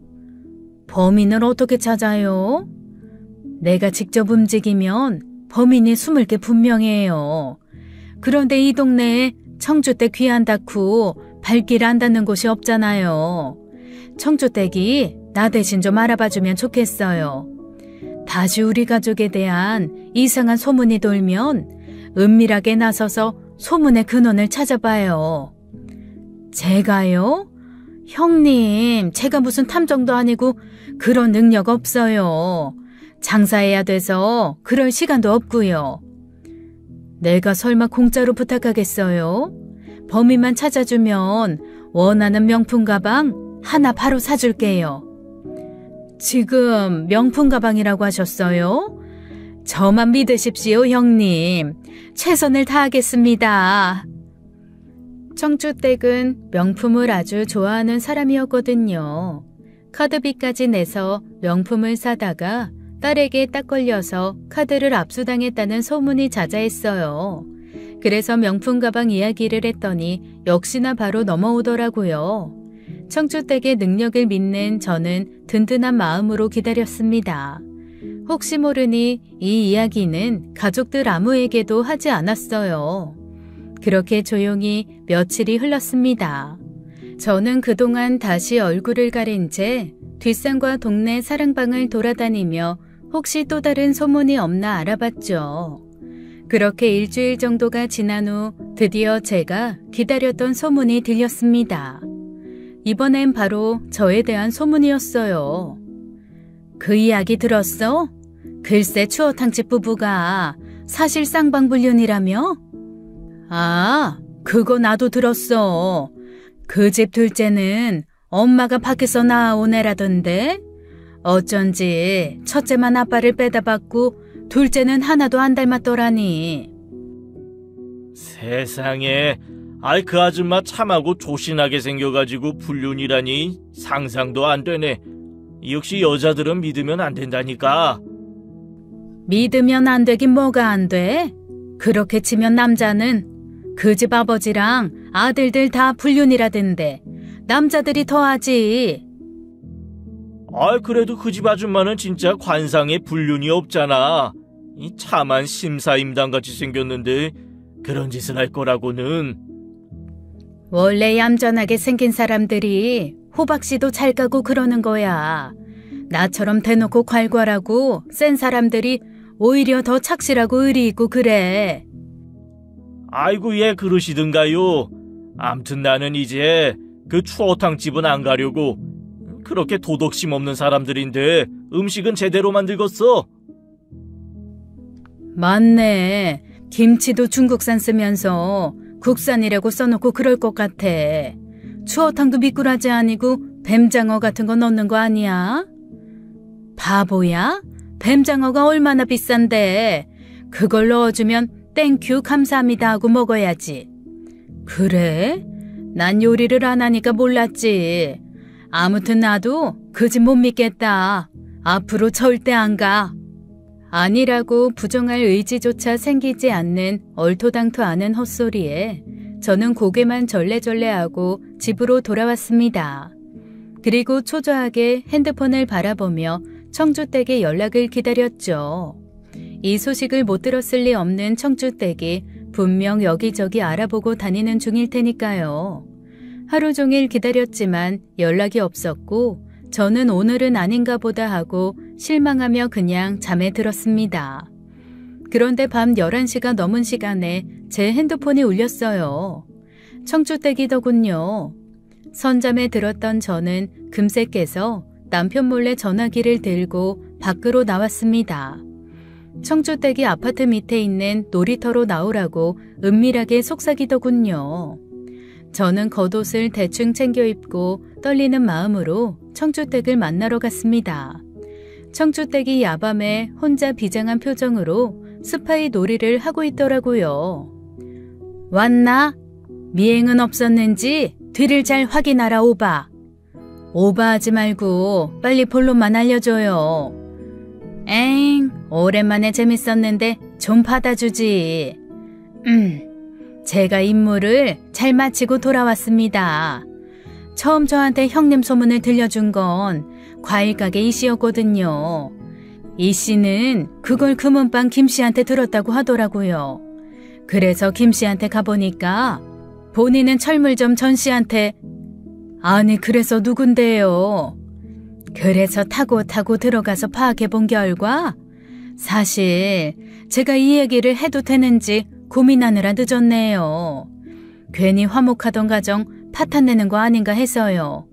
Speaker 1: 범인을 어떻게 찾아요? 내가 직접 움직이면 범인이 숨을 게 분명해요. 그런데 이 동네에 청주댁 귀한다고 발길 안 닿는 곳이 없잖아요. 청주댁이 나 대신 좀 알아봐주면 좋겠어요. 다시 우리 가족에 대한 이상한 소문이 돌면 은밀하게 나서서 소문의 근원을 찾아봐요. 제가요? 형님, 제가 무슨 탐정도 아니고 그런 능력 없어요. 장사해야 돼서 그럴 시간도 없고요. 내가 설마 공짜로 부탁하겠어요? 범인만 찾아주면 원하는 명품 가방 하나 바로 사줄게요. 지금 명품 가방이라고 하셨어요? 저만 믿으십시오, 형님. 최선을 다하겠습니다. 청주댁은 명품을 아주 좋아하는 사람이었거든요. 카드비까지 내서 명품을 사다가 딸에게 딱 걸려서 카드를 압수당했다는 소문이 자자했어요. 그래서 명품 가방 이야기를 했더니 역시나 바로 넘어오더라고요. 청주댁의 능력을 믿는 저는 든든한 마음으로 기다렸습니다. 혹시 모르니 이 이야기는 가족들 아무에게도 하지 않았어요. 그렇게 조용히 며칠이 흘렀습니다. 저는 그동안 다시 얼굴을 가린 채 뒷산과 동네 사랑방을 돌아다니며 혹시 또 다른 소문이 없나 알아봤죠. 그렇게 일주일 정도가 지난 후 드디어 제가 기다렸던 소문이 들렸습니다. 이번엔 바로 저에 대한 소문이었어요. 그 이야기 들었어? 글쎄 추어탕집 부부가 사실 쌍방불륜이라며? 아, 그거 나도 들었어. 그 집 둘째는 엄마가 밖에서 나온 애라던데? 어쩐지 첫째만 아빠를 빼다 받고 둘째는 하나도 안 닮았더라니.
Speaker 2: 세상에, 그 아줌마 참하고 조신하게 생겨가지고 불륜이라니 상상도 안 되네. 역시 여자들은 믿으면 안 된다니까.
Speaker 1: 믿으면 안 되긴 뭐가 안 돼? 그렇게 치면 남자는 그 집 아버지랑 아들들 다 불륜이라던데 남자들이 더하지.
Speaker 2: 그래도 그 집 아줌마는 진짜 관상에 불륜이 없잖아. 이 참한 심사임당같이 생겼는데 그런 짓을 할 거라고는.
Speaker 1: 원래 얌전하게 생긴 사람들이 호박씨도 잘 까고 그러는 거야. 나처럼 대놓고 괄괄하고 센 사람들이 오히려 더 착실하고 의리 있고 그래.
Speaker 2: 아이고 예 그러시든가요. 암튼 나는 이제 그 추어탕집은 안 가려고. 그렇게 도덕심 없는 사람들인데 음식은 제대로 만들겠어.
Speaker 1: 맞네. 김치도 중국산 쓰면서 국산이라고 써놓고 그럴 것 같아. 추어탕도 미꾸라지 아니고 뱀장어 같은 거 넣는 거 아니야? 바보야? 뱀장어가 얼마나 비싼데 그걸 넣어주면 땡큐 감사합니다 하고 먹어야지. 그래? 난 요리를 안 하니까 몰랐지. 아무튼 나도 그 집 못 믿겠다. 앞으로 절대 안 가. 아니라고 부정할 의지조차 생기지 않는 얼토당토 않은 헛소리에 저는 고개만 절레절레하고 집으로 돌아왔습니다. 그리고 초조하게 핸드폰을 바라보며 청주댁의 연락을 기다렸죠. 이 소식을 못 들었을 리 없는 청주댁이 분명 여기저기 알아보고 다니는 중일 테니까요. 하루 종일 기다렸지만 연락이 없었고 저는 오늘은 아닌가 보다 하고 실망하며 그냥 잠에 들었습니다. 그런데 밤 11시가 넘은 시간에 제 핸드폰이 울렸어요. 청주댁이더군요. 선잠에 들었던 저는 금세 깨서 남편 몰래 전화기를 들고 밖으로 나왔습니다. 청주댁이 아파트 밑에 있는 놀이터로 나오라고 은밀하게 속삭이더군요. 저는 겉옷을 대충 챙겨 입고 떨리는 마음으로 청주댁을 만나러 갔습니다. 청주댁이 야밤에 혼자 비장한 표정으로 스파이 놀이를 하고 있더라고요. 왔나? 미행은 없었는지 뒤를 잘 확인하라 오바. 오바하지 말고 빨리 본론만 알려줘요. 엥, 오랜만에 재밌었는데 좀 받아주지. 제가 임무를 잘 마치고 돌아왔습니다. 처음 저한테 형님 소문을 들려준 건 과일가게 이씨였거든요. 이씨는 그걸 금은방 김씨한테 들었다고 하더라고요. 그래서 김씨한테 가보니까 본인은 철물점 전씨한테 아니 그래서 누군데요? 그래서 타고 들어가서 파악해본 결과 사실 제가 이 얘기를 해도 되는지 고민하느라 늦었네요. 괜히 화목하던 가정 파탄내는 거 아닌가 해서요.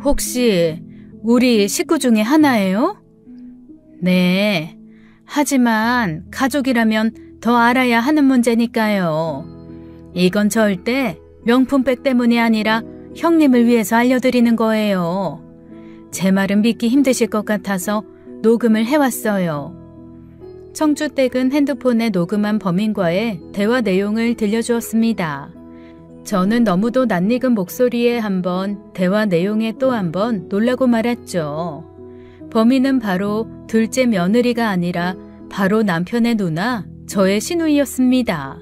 Speaker 1: 혹시 우리 식구 중에 하나예요? 네. 하지만 가족이라면 더 알아야 하는 문제니까요. 이건 절대 명품백 때문이 아니라 형님을 위해서 알려드리는 거예요. 제 말은 믿기 힘드실 것 같아서 녹음을 해왔어요. 청주댁은 핸드폰에 녹음한 범인과의 대화 내용을 들려주었습니다. 저는 너무도 낯익은 목소리에 한 번, 대화 내용에 또 한 번 놀라고 말았죠. 범인은 바로 둘째 며느리가 아니라 바로 남편의 누나, 저의 시누이였습니다.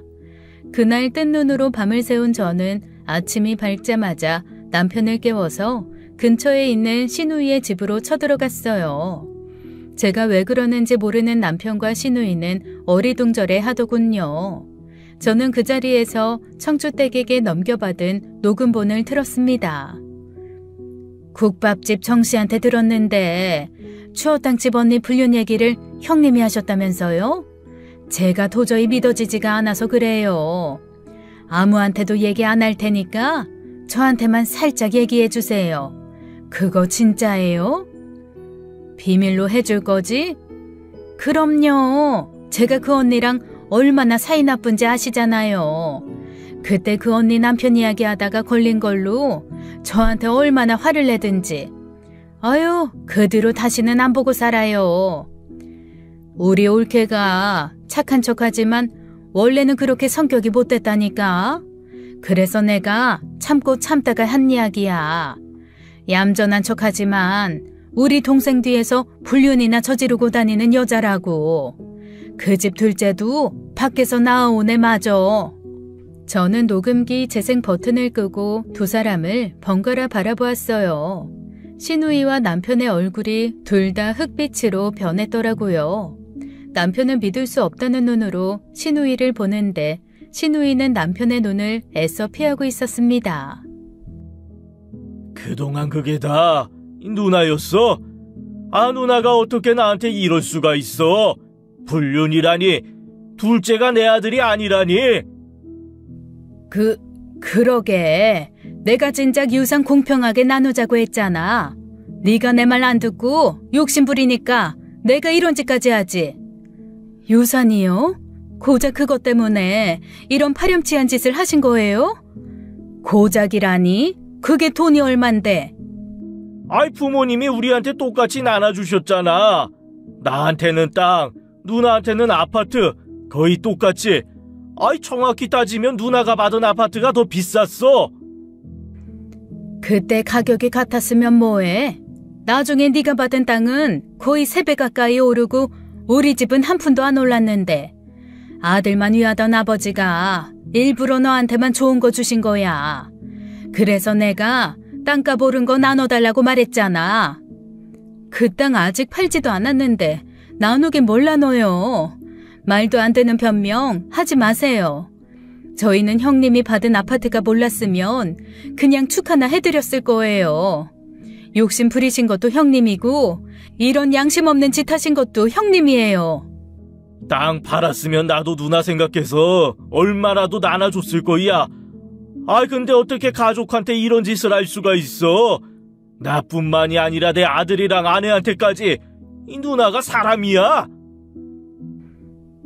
Speaker 1: 그날 뜬 눈으로 밤을 새운 저는 아침이 밝자마자 남편을 깨워서 근처에 있는 시누이의 집으로 쳐들어갔어요. 제가 왜 그러는지 모르는 남편과 시누이는 어리둥절해 하더군요. 저는 그 자리에서 청주댁에게 넘겨받은 녹음본을 틀었습니다. 국밥집 정씨한테 들었는데 추어탕집 언니 불륜 얘기를 형님이 하셨다면서요? 제가 도저히 믿어지지가 않아서 그래요. 아무한테도 얘기 안 할 테니까 저한테만 살짝 얘기해 주세요. 그거 진짜예요? 비밀로 해줄 거지? 그럼요. 제가 그 언니랑 얼마나 사이 나쁜지 아시잖아요. 그때 그 언니 남편 이야기하다가 걸린 걸로 저한테 얼마나 화를 내든지. 아유, 그 뒤로 다시는 안 보고 살아요. 우리 올케가 착한 척하지만 원래는 그렇게 성격이 못됐다니까. 그래서 내가 참고 참다가 한 이야기야. 얌전한 척하지만 우리 동생 뒤에서 불륜이나 저지르고 다니는 여자라고. 그 집 둘째도 밖에서 나온 애 맞아. 저는 녹음기 재생 버튼을 끄고 두 사람을 번갈아 바라보았어요. 시누이와 남편의 얼굴이 둘 다 흑빛으로 변했더라고요. 남편은 믿을 수 없다는 눈으로 시누이를 보는데 시누이는 남편의 눈을 애써 피하고 있었습니다.
Speaker 2: 그동안 그게 다 누나였어? 아, 누나가 어떻게 나한테 이럴 수가 있어? 불륜이라니, 둘째가 내 아들이 아니라니.
Speaker 1: 그러게. 내가 진작 유산 공평하게 나누자고 했잖아. 네가 내 말 안 듣고 욕심 부리니까 내가 이런 짓까지 하지. 유산이요? 고작 그것 때문에 이런 파렴치한 짓을 하신 거예요? 고작이라니? 그게 돈이 얼만데?
Speaker 2: 아이, 부모님이 우리한테 똑같이 나눠주셨잖아. 나한테는 땅, 누나한테는 아파트, 거의 똑같이. 아이, 정확히 따지면 누나가 받은 아파트가 더 비쌌어.
Speaker 1: 그때 가격이 같았으면 뭐해? 나중에 네가 받은 땅은 거의 3배 가까이 오르고 우리 집은 한 푼도 안 올랐는데 아들만 위하던 아버지가 일부러 너한테만 좋은 거 주신 거야. 그래서 내가 땅값 오른 거 나눠달라고 말했잖아. 그 땅 아직 팔지도 않았는데 나누긴 뭘 나눠요. 말도 안 되는 변명 하지 마세요. 저희는 형님이 받은 아파트가 몰랐으면 그냥 축 하나 해드렸을 거예요. 욕심 부리신 것도 형님이고 이런 양심 없는 짓 하신 것도 형님이에요.
Speaker 2: 땅 팔았으면 나도 누나 생각해서 얼마라도 나눠줬을 거야. 아, 근데 어떻게 가족한테 이런 짓을 할 수가 있어? 나뿐만이 아니라 내 아들이랑 아내한테까지. 이 누나가 사람이야?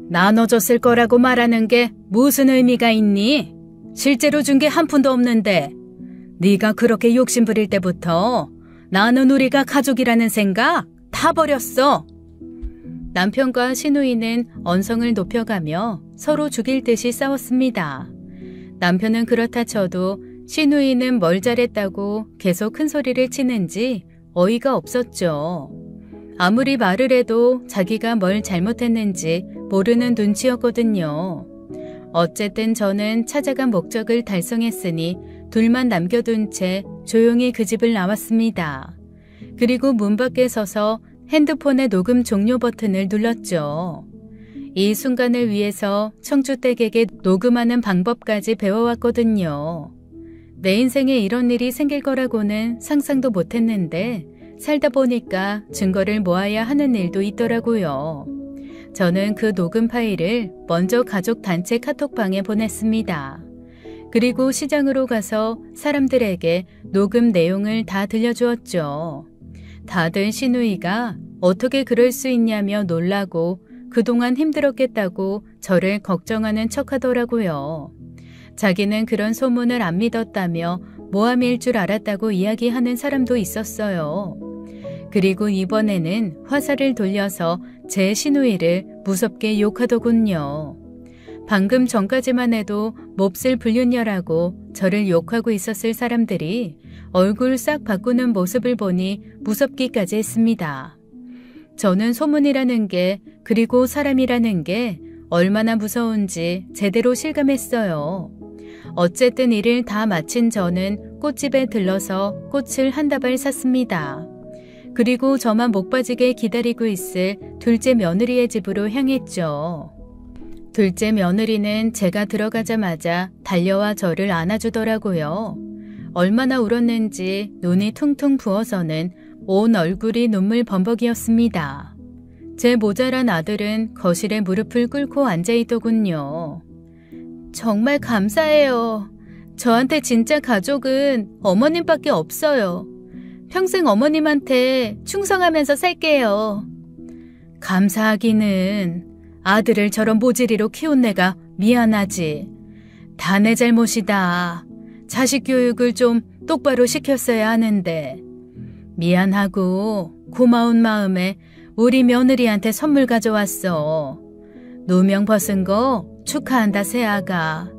Speaker 1: 나눠줬을 거라고 말하는 게 무슨 의미가 있니? 실제로 준 게 한 푼도 없는데 네가 그렇게 욕심 부릴 때부터 나는 우리가 가족이라는 생각 다 버렸어. 남편과 시누이는 언성을 높여가며 서로 죽일 듯이 싸웠습니다. 남편은 그렇다 쳐도 시누이는 뭘 잘했다고 계속 큰 소리를 치는지 어이가 없었죠. 아무리 말을 해도 자기가 뭘 잘못했는지 모르는 눈치였거든요. 어쨌든 저는 찾아간 목적을 달성했으니 둘만 남겨둔 채 조용히 그 집을 나왔습니다. 그리고 문 밖에 서서 핸드폰의 녹음 종료 버튼을 눌렀죠. 이 순간을 위해서 청주댁에게 녹음하는 방법까지 배워왔거든요. 내 인생에 이런 일이 생길 거라고는 상상도 못했는데 살다 보니까 증거를 모아야 하는 일도 있더라고요. 저는 그 녹음 파일을 먼저 가족 단체 카톡방에 보냈습니다. 그리고 시장으로 가서 사람들에게 녹음 내용을 다 들려주었죠. 다들 시누이가 어떻게 그럴 수 있냐며 놀라고 그동안 힘들었겠다고 저를 걱정하는 척하더라고요. 자기는 그런 소문을 안 믿었다며 모함일 줄 알았다고 이야기하는 사람도 있었어요. 그리고 이번에는 화살을 돌려서 제 시누이를 무섭게 욕하더군요. 방금 전까지만 해도 몹쓸 불륜녀라고 저를 욕하고 있었을 사람들이 얼굴 싹 바꾸는 모습을 보니 무섭기까지 했습니다. 저는 소문이라는 게, 그리고 사람이라는 게 얼마나 무서운지 제대로 실감했어요. 어쨌든 일을 다 마친 저는 꽃집에 들러서 꽃을 한 다발 샀습니다. 그리고 저만 목 빠지게 기다리고 있을 둘째 며느리의 집으로 향했죠. 둘째 며느리는 제가 들어가자마자 달려와 저를 안아주더라고요. 얼마나 울었는지 눈이 퉁퉁 부어서는 온 얼굴이 눈물 범벅이었습니다. 제 모자란 아들은 거실에 무릎을 꿇고 앉아있더군요. 정말 감사해요. 저한테 진짜 가족은 어머님밖에 없어요. 평생 어머님한테 충성하면서 살게요. 감사하기는 아들을 저런 모질이로 키운 내가 미안하지. 다 내 잘못이다. 자식 교육을 좀 똑바로 시켰어야 하는데. 미안하고 고마운 마음에 우리 며느리한테 선물 가져왔어. 누명 벗은 거 축하한다, 새아가.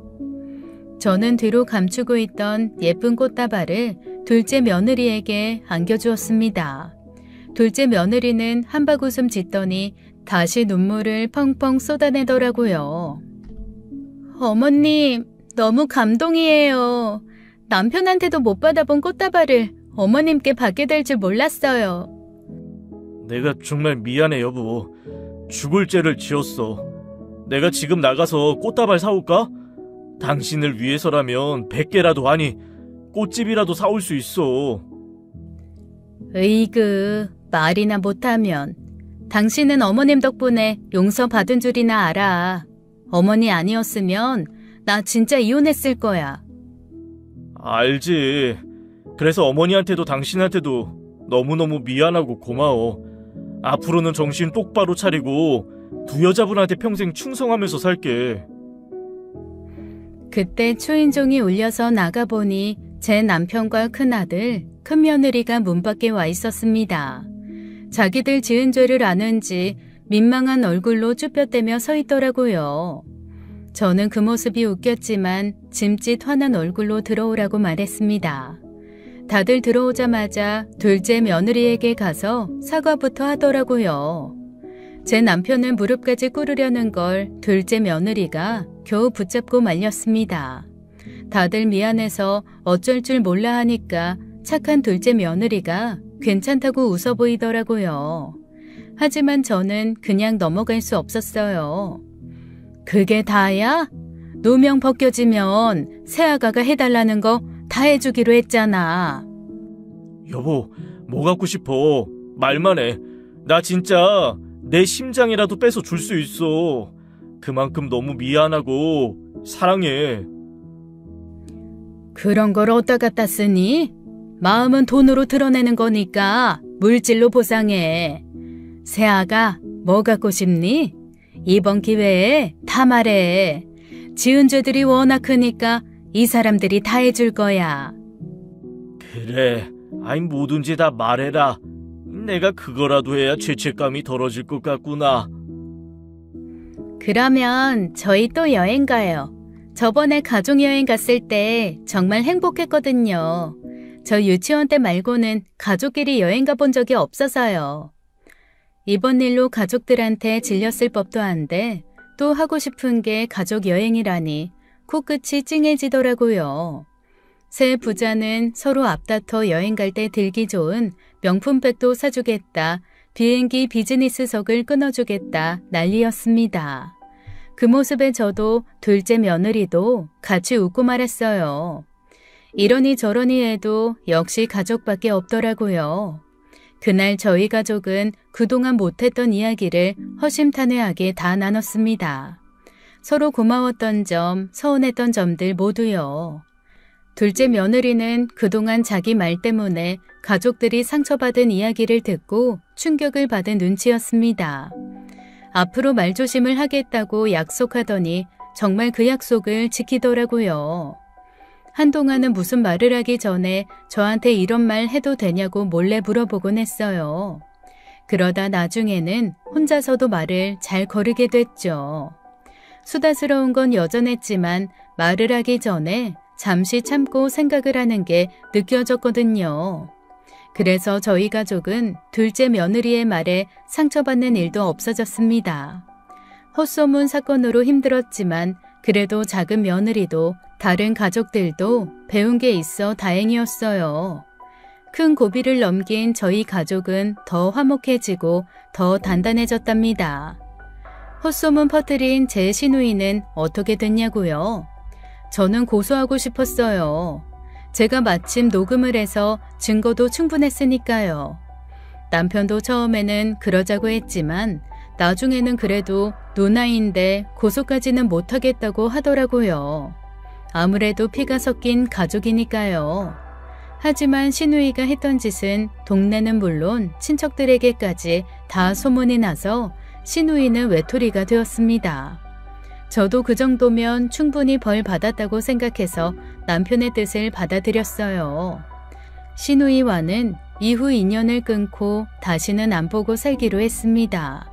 Speaker 1: 저는 뒤로 감추고 있던 예쁜 꽃다발을 둘째 며느리에게 안겨주었습니다. 둘째 며느리는 한바구음 짓더니 다시 눈물을 펑펑 쏟아내더라고요. 어머님, 너무 감동이에요. 남편한테도 못 받아본 꽃다발을 어머님께 받게 될 줄 몰랐어요.
Speaker 2: 내가 정말 미안해, 여보. 죽을 죄를 지었어. 내가 지금 나가서 꽃다발 사올까? 당신을 위해서라면 100개라도, 아니 꽃집이라도 사올 수 있어.
Speaker 1: 으이그, 말이나 못하면. 당신은 어머님 덕분에 용서받은 줄이나 알아. 어머니 아니었으면 나 진짜 이혼했을 거야.
Speaker 2: 알지. 그래서 어머니한테도 당신한테도 너무너무 미안하고 고마워. 앞으로는 정신 똑바로 차리고 두 여자분한테 평생 충성하면서 살게.
Speaker 1: 그때 초인종이 울려서 나가보니 제 남편과 큰아들, 큰며느리가 문 밖에 와 있었습니다. 자기들 지은 죄를 아는지 민망한 얼굴로 쭈뼛대며 서 있더라고요. 저는 그 모습이 웃겼지만 짐짓 화난 얼굴로 들어오라고 말했습니다. 다들 들어오자마자 둘째 며느리에게 가서 사과부터 하더라고요. 제 남편은 무릎까지 꿇으려는 걸 둘째 며느리가 겨우 붙잡고 말렸습니다. 다들 미안해서 어쩔 줄 몰라 하니까 착한 둘째 며느리가 괜찮다고 웃어 보이더라고요. 하지만 저는 그냥 넘어갈 수 없었어요. 그게 다야? 누명 벗겨지면 새아가가 해달라는 거 다 해주기로 했잖아.
Speaker 2: 여보, 뭐 갖고 싶어? 말만 해. 나 진짜 내 심장이라도 빼서 줄 수 있어. 그만큼 너무 미안하고 사랑해. 그런 걸
Speaker 1: 어디다 갖다 쓰니? 마음은 돈으로 드러내는 거니까 물질로 보상해. 새아가 뭐 갖고 싶니? 이번 기회에 다 말해. 지은 죄들이 워낙 크니까 이 사람들이 다 해줄 거야. 그래, 아이 뭐든지 다 말해라. 내가 그거라도 해야 죄책감이 덜어질 것 같구나. 그러면 저희 또 여행 가요. 저번에 가족여행 갔을 때 정말 행복했거든요. 저 유치원 때 말고는 가족끼리 여행 가본 적이 없어서요. 이번 일로 가족들한테 질렸을 법도 한데 또 하고 싶은 게 가족여행이라니 코끝이 찡해지더라고요. 새 부자는 서로 앞다퉈 여행 갈 때 들기 좋은 명품백도 사주겠다, 비행기 비즈니스석을 끊어주겠다 난리였습니다. 그 모습에 저도 둘째 며느리도 같이 웃고 말았어요. 이러니 저러니 해도 역시 가족밖에 없더라고요. 그날 저희 가족은 그동안 못했던 이야기를 허심탄회하게 다 나눴습니다. 서로 고마웠던 점, 서운했던 점들 모두요. 둘째 며느리는 그동안 자기 말 때문에 가족들이 상처받은 이야기를 듣고 충격을 받은 눈치였습니다. 앞으로 말조심을 하겠다고 약속하더니 정말 그 약속을 지키더라고요. 한동안은 무슨 말을 하기 전에 저한테 이런 말 해도 되냐고 몰래 물어보곤 했어요. 그러다 나중에는 혼자서도 말을 잘 거르게 됐죠. 수다스러운 건 여전했지만 말을 하기 전에 잠시 참고 생각을 하는 게 느껴졌거든요. 그래서 저희 가족은 둘째 며느리의 말에 상처받는 일도 없어졌습니다. 헛소문 사건으로 힘들었지만 그래도 작은 며느리도 다른 가족들도 배운 게 있어 다행이었어요. 큰 고비를 넘긴 저희 가족은 더 화목해지고 더 단단해졌답니다. 헛소문 퍼뜨린 제 시누이는 어떻게 됐냐고요? 저는 고소하고 싶었어요. 제가 마침 녹음을 해서 증거도 충분했으니까요. 남편도 처음에는 그러자고 했지만 나중에는 그래도 누나인데 고소까지는 못하겠다고 하더라고요. 아무래도 피가 섞인 가족이니까요. 하지만 시누이가 했던 짓은 동네는 물론 친척들에게까지 다 소문이 나서 시누이는 외톨이가 되었습니다. 저도 그 정도면 충분히 벌 받았다고 생각해서 남편의 뜻을 받아들였어요. 시누이와는 이후 인연을 끊고 다시는 안 보고 살기로 했습니다.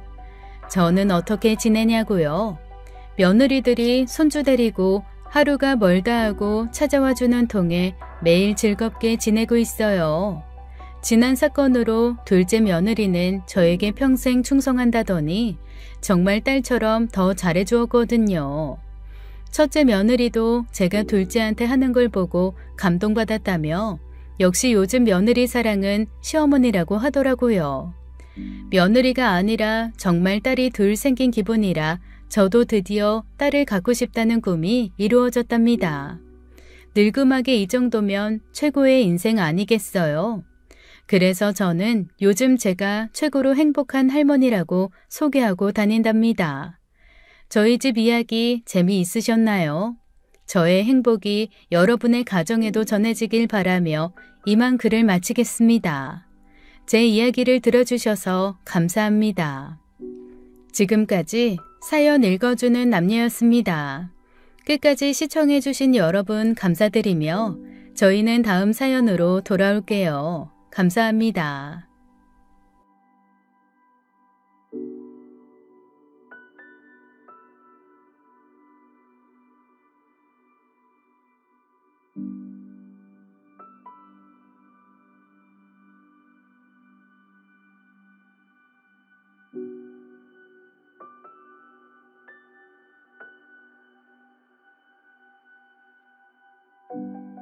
Speaker 1: 저는 어떻게 지내냐고요? 며느리들이 손주 데리고 하루가 멀다 하고 찾아와주는 통에 매일 즐겁게 지내고 있어요. 지난 사건으로 둘째 며느리는 저에게 평생 충성한다더니 정말 딸처럼 더 잘해주었거든요. 첫째 며느리도 제가 둘째한테 하는 걸 보고 감동받았다며 역시 요즘 며느리 사랑은 시어머니라고 하더라고요. 며느리가 아니라 정말 딸이 둘 생긴 기분이라 저도 드디어 딸을 갖고 싶다는 꿈이 이루어졌답니다. 늙음하게 이 정도면 최고의 인생 아니겠어요? 그래서 저는 요즘 제가 최고로 행복한 할머니라고 소개하고 다닌답니다. 저희 집 이야기 재미있으셨나요? 저의 행복이 여러분의 가정에도 전해지길 바라며 이만 글을 마치겠습니다. 제 이야기를 들어주셔서 감사합니다. 지금까지 사연 읽어주는 남녀였습니다. 끝까지 시청해주신 여러분 감사드리며 저희는 다음 사연으로 돌아올게요. 감사합니다.